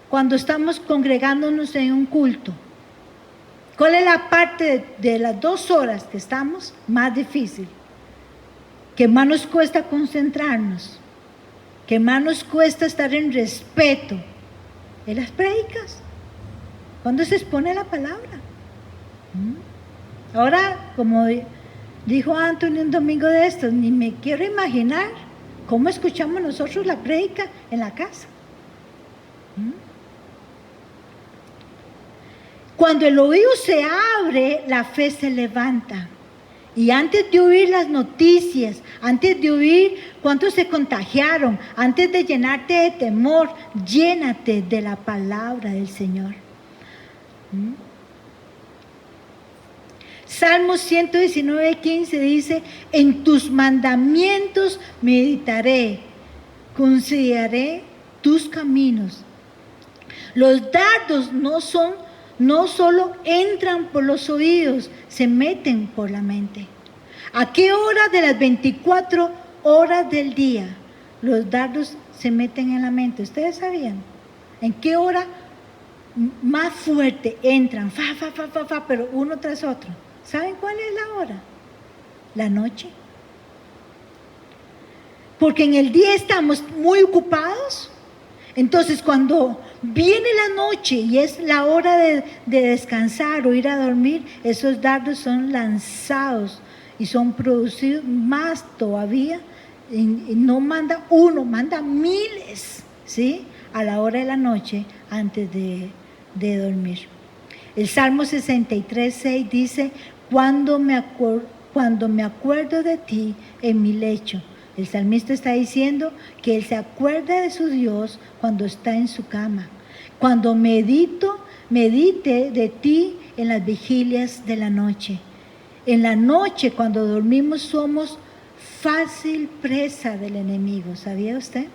cuando estamos congregándonos en un culto? ¿Cuál es la parte de las 2 horas que estamos más difícil? ¿Qué más nos cuesta concentrarnos? ¿Qué más nos cuesta estar en respeto? En las prédicas, cuando se expone la palabra. Ahora, como dijo Anthony un domingo de estos, ni me quiero imaginar cómo escuchamos nosotros la prédica en la casa. Cuando el oído se abre, la fe se levanta. Y antes de oír las noticias, antes de oír cuántos se contagiaron, antes de llenarte de temor, llénate de la palabra del Señor. Salmos 119:15 dice: en tus mandamientos meditaré, consideraré tus caminos. Los dardos no solo entran por los oídos, se meten por la mente. ¿A qué hora de las 24 horas del día los dardos se meten en la mente? ¿Ustedes sabían? ¿En qué hora más fuerte entran? Pero uno tras otro. ¿Saben cuál es la hora? La noche. Porque en el día estamos muy ocupados. Entonces, cuando viene la noche y es la hora de descansar o ir a dormir, esos dardos son lanzados y son producidos más todavía. Y no manda uno, manda miles, ¿sí? A la hora de la noche antes de dormir. El Salmo 63:6 dice, cuando me acuerdo de ti en mi lecho. El salmista está diciendo que él se acuerda de su Dios cuando está en su cama. Cuando medite de ti en las vigilias de la noche. En la noche, cuando dormimos, somos fácil presa del enemigo. ¿Sabía usted?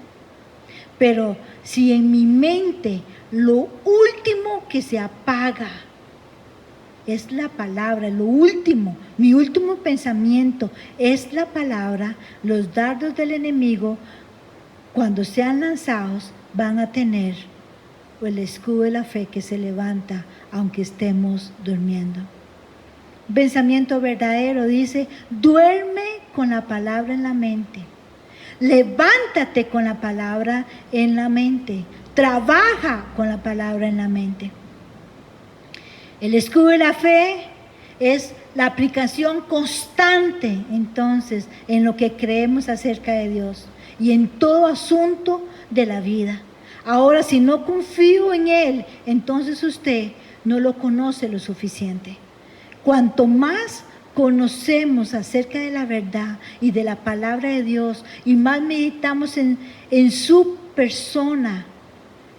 Pero si en mi mente lo último que se apaga es la palabra, lo último, mi último pensamiento es la palabra, los dardos del enemigo, cuando sean lanzados, van a tener el escudo de la fe que se levanta aunque estemos durmiendo. Pensamiento verdadero dice, duerme con la palabra en la mente. Levántate con la palabra en la mente. Trabaja con la palabra en la mente. El escudo de la fe es la aplicación constante, entonces, en lo que creemos acerca de Dios y en todo asunto de la vida. Ahora, si no confío en Él, entonces usted no lo conoce lo suficiente. Cuanto más conocemos acerca de la verdad y de la palabra de Dios y más meditamos en su persona,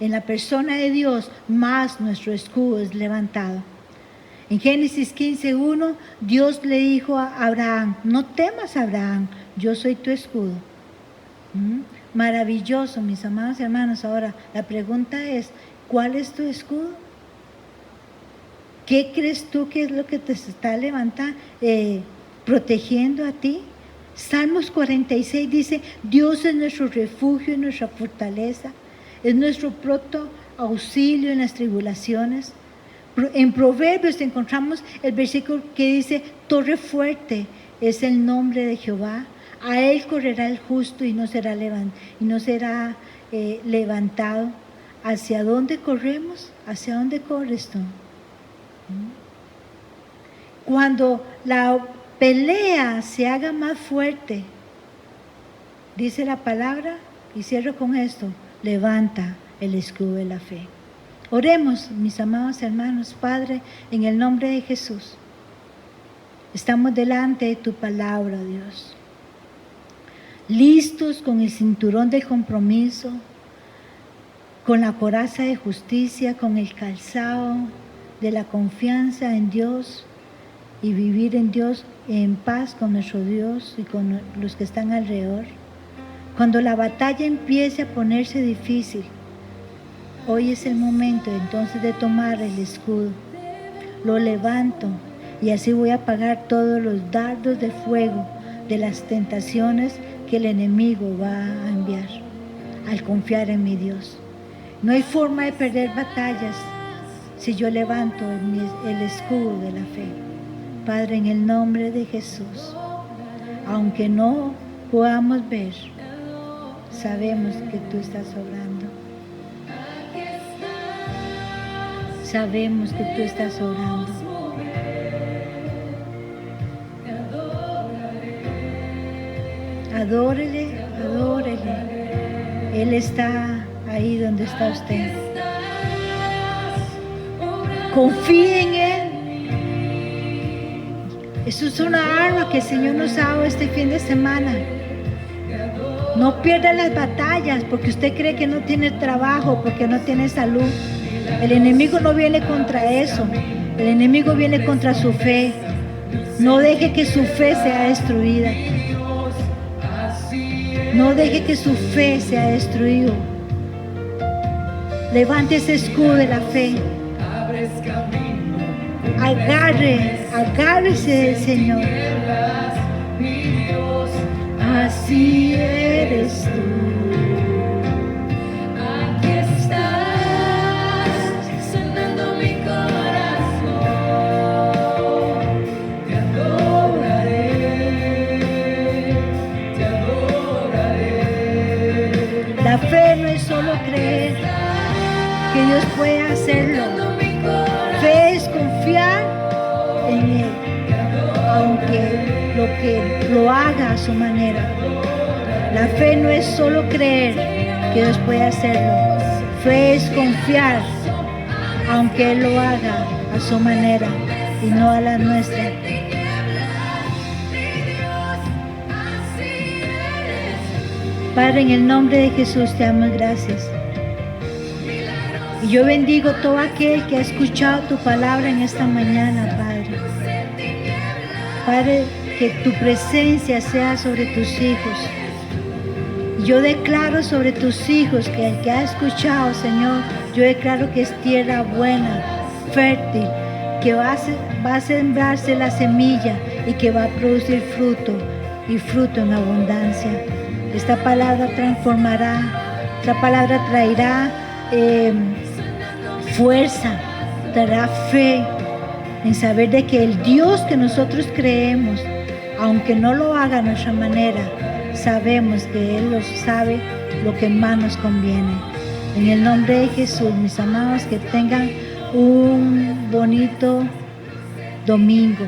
en la persona de Dios, más nuestro escudo es levantado. En Génesis 15:1, Dios le dijo a Abraham, no temas, Abraham, yo soy tu escudo. Maravilloso, mis amados hermanos. Ahora, la pregunta es, ¿cuál es tu escudo? ¿Qué crees tú que es lo que te está levantando, protegiendo a ti? Salmos 46 dice, Dios es nuestro refugio y nuestra fortaleza, es nuestro pronto auxilio en las tribulaciones. En Proverbios encontramos el versículo que dice, torre fuerte es el nombre de Jehová, a él correrá el justo y no será levantado. ¿Hacia dónde corremos? ¿Hacia dónde corres tú? Cuando la pelea se haga más fuerte, dice la palabra, y cierro con esto, levanta el escudo de la fe. Oremos, mis amados hermanos. Padre, en el nombre de Jesús, estamos delante de tu palabra, Dios, listos con el cinturón del compromiso, con la coraza de justicia, con el calzado de la confianza en Dios y vivir en Dios en paz con nuestro Dios y con los que están alrededor. Cuando la batalla empiece a ponerse difícil, hoy es el momento entonces de tomar el escudo. Lo levanto y así voy a apagar todos los dardos de fuego de las tentaciones que el enemigo va a enviar al confiar en mi Dios. No hay forma de perder batallas si yo levanto el escudo de la fe. Padre, en el nombre de Jesús, aunque no podamos ver, sabemos que tú estás obrando. Sabemos que tú estás obrando. Adórele, adórele. Él está ahí donde está usted. Confíe en Él. Eso es una arma que el Señor nos ha dado este fin de semana. No pierda las batallas porque usted cree que no tiene trabajo, porque no tiene salud. El enemigo no viene contra eso. El enemigo viene contra su fe. No deje que su fe sea destruida. No deje que su fe sea destruida. Levante ese escudo de la fe. Agárrese del Señor. Así eres tú. Aquí estás, sanando mi corazón. Te adoraré, te adoraré. La fe no es solo creer que Dios puede hacerlo. Fe es confiar en Él, aunque lo haga a su manera. La fe no es solo creer que Dios puede hacerlo. Fe es confiar aunque Él lo haga a su manera y no a la nuestra. Padre, en el nombre de Jesús te damos gracias. Y yo bendigo todo aquel que ha escuchado tu palabra en esta mañana, Padre. Padre, que tu presencia sea sobre tus hijos. Yo declaro sobre tus hijos que el que ha escuchado, Señor, yo declaro que es tierra buena, fértil, que va a sembrarse la semilla y que va a producir fruto y fruto en abundancia. Esta palabra transformará, esta palabra traerá fuerza, traerá fe en saber de que el Dios que nosotros creemos, aunque no lo haga a nuestra manera, sabemos que Él lo sabe lo que más nos conviene. En el nombre de Jesús, mis amados, que tengan un bonito domingo.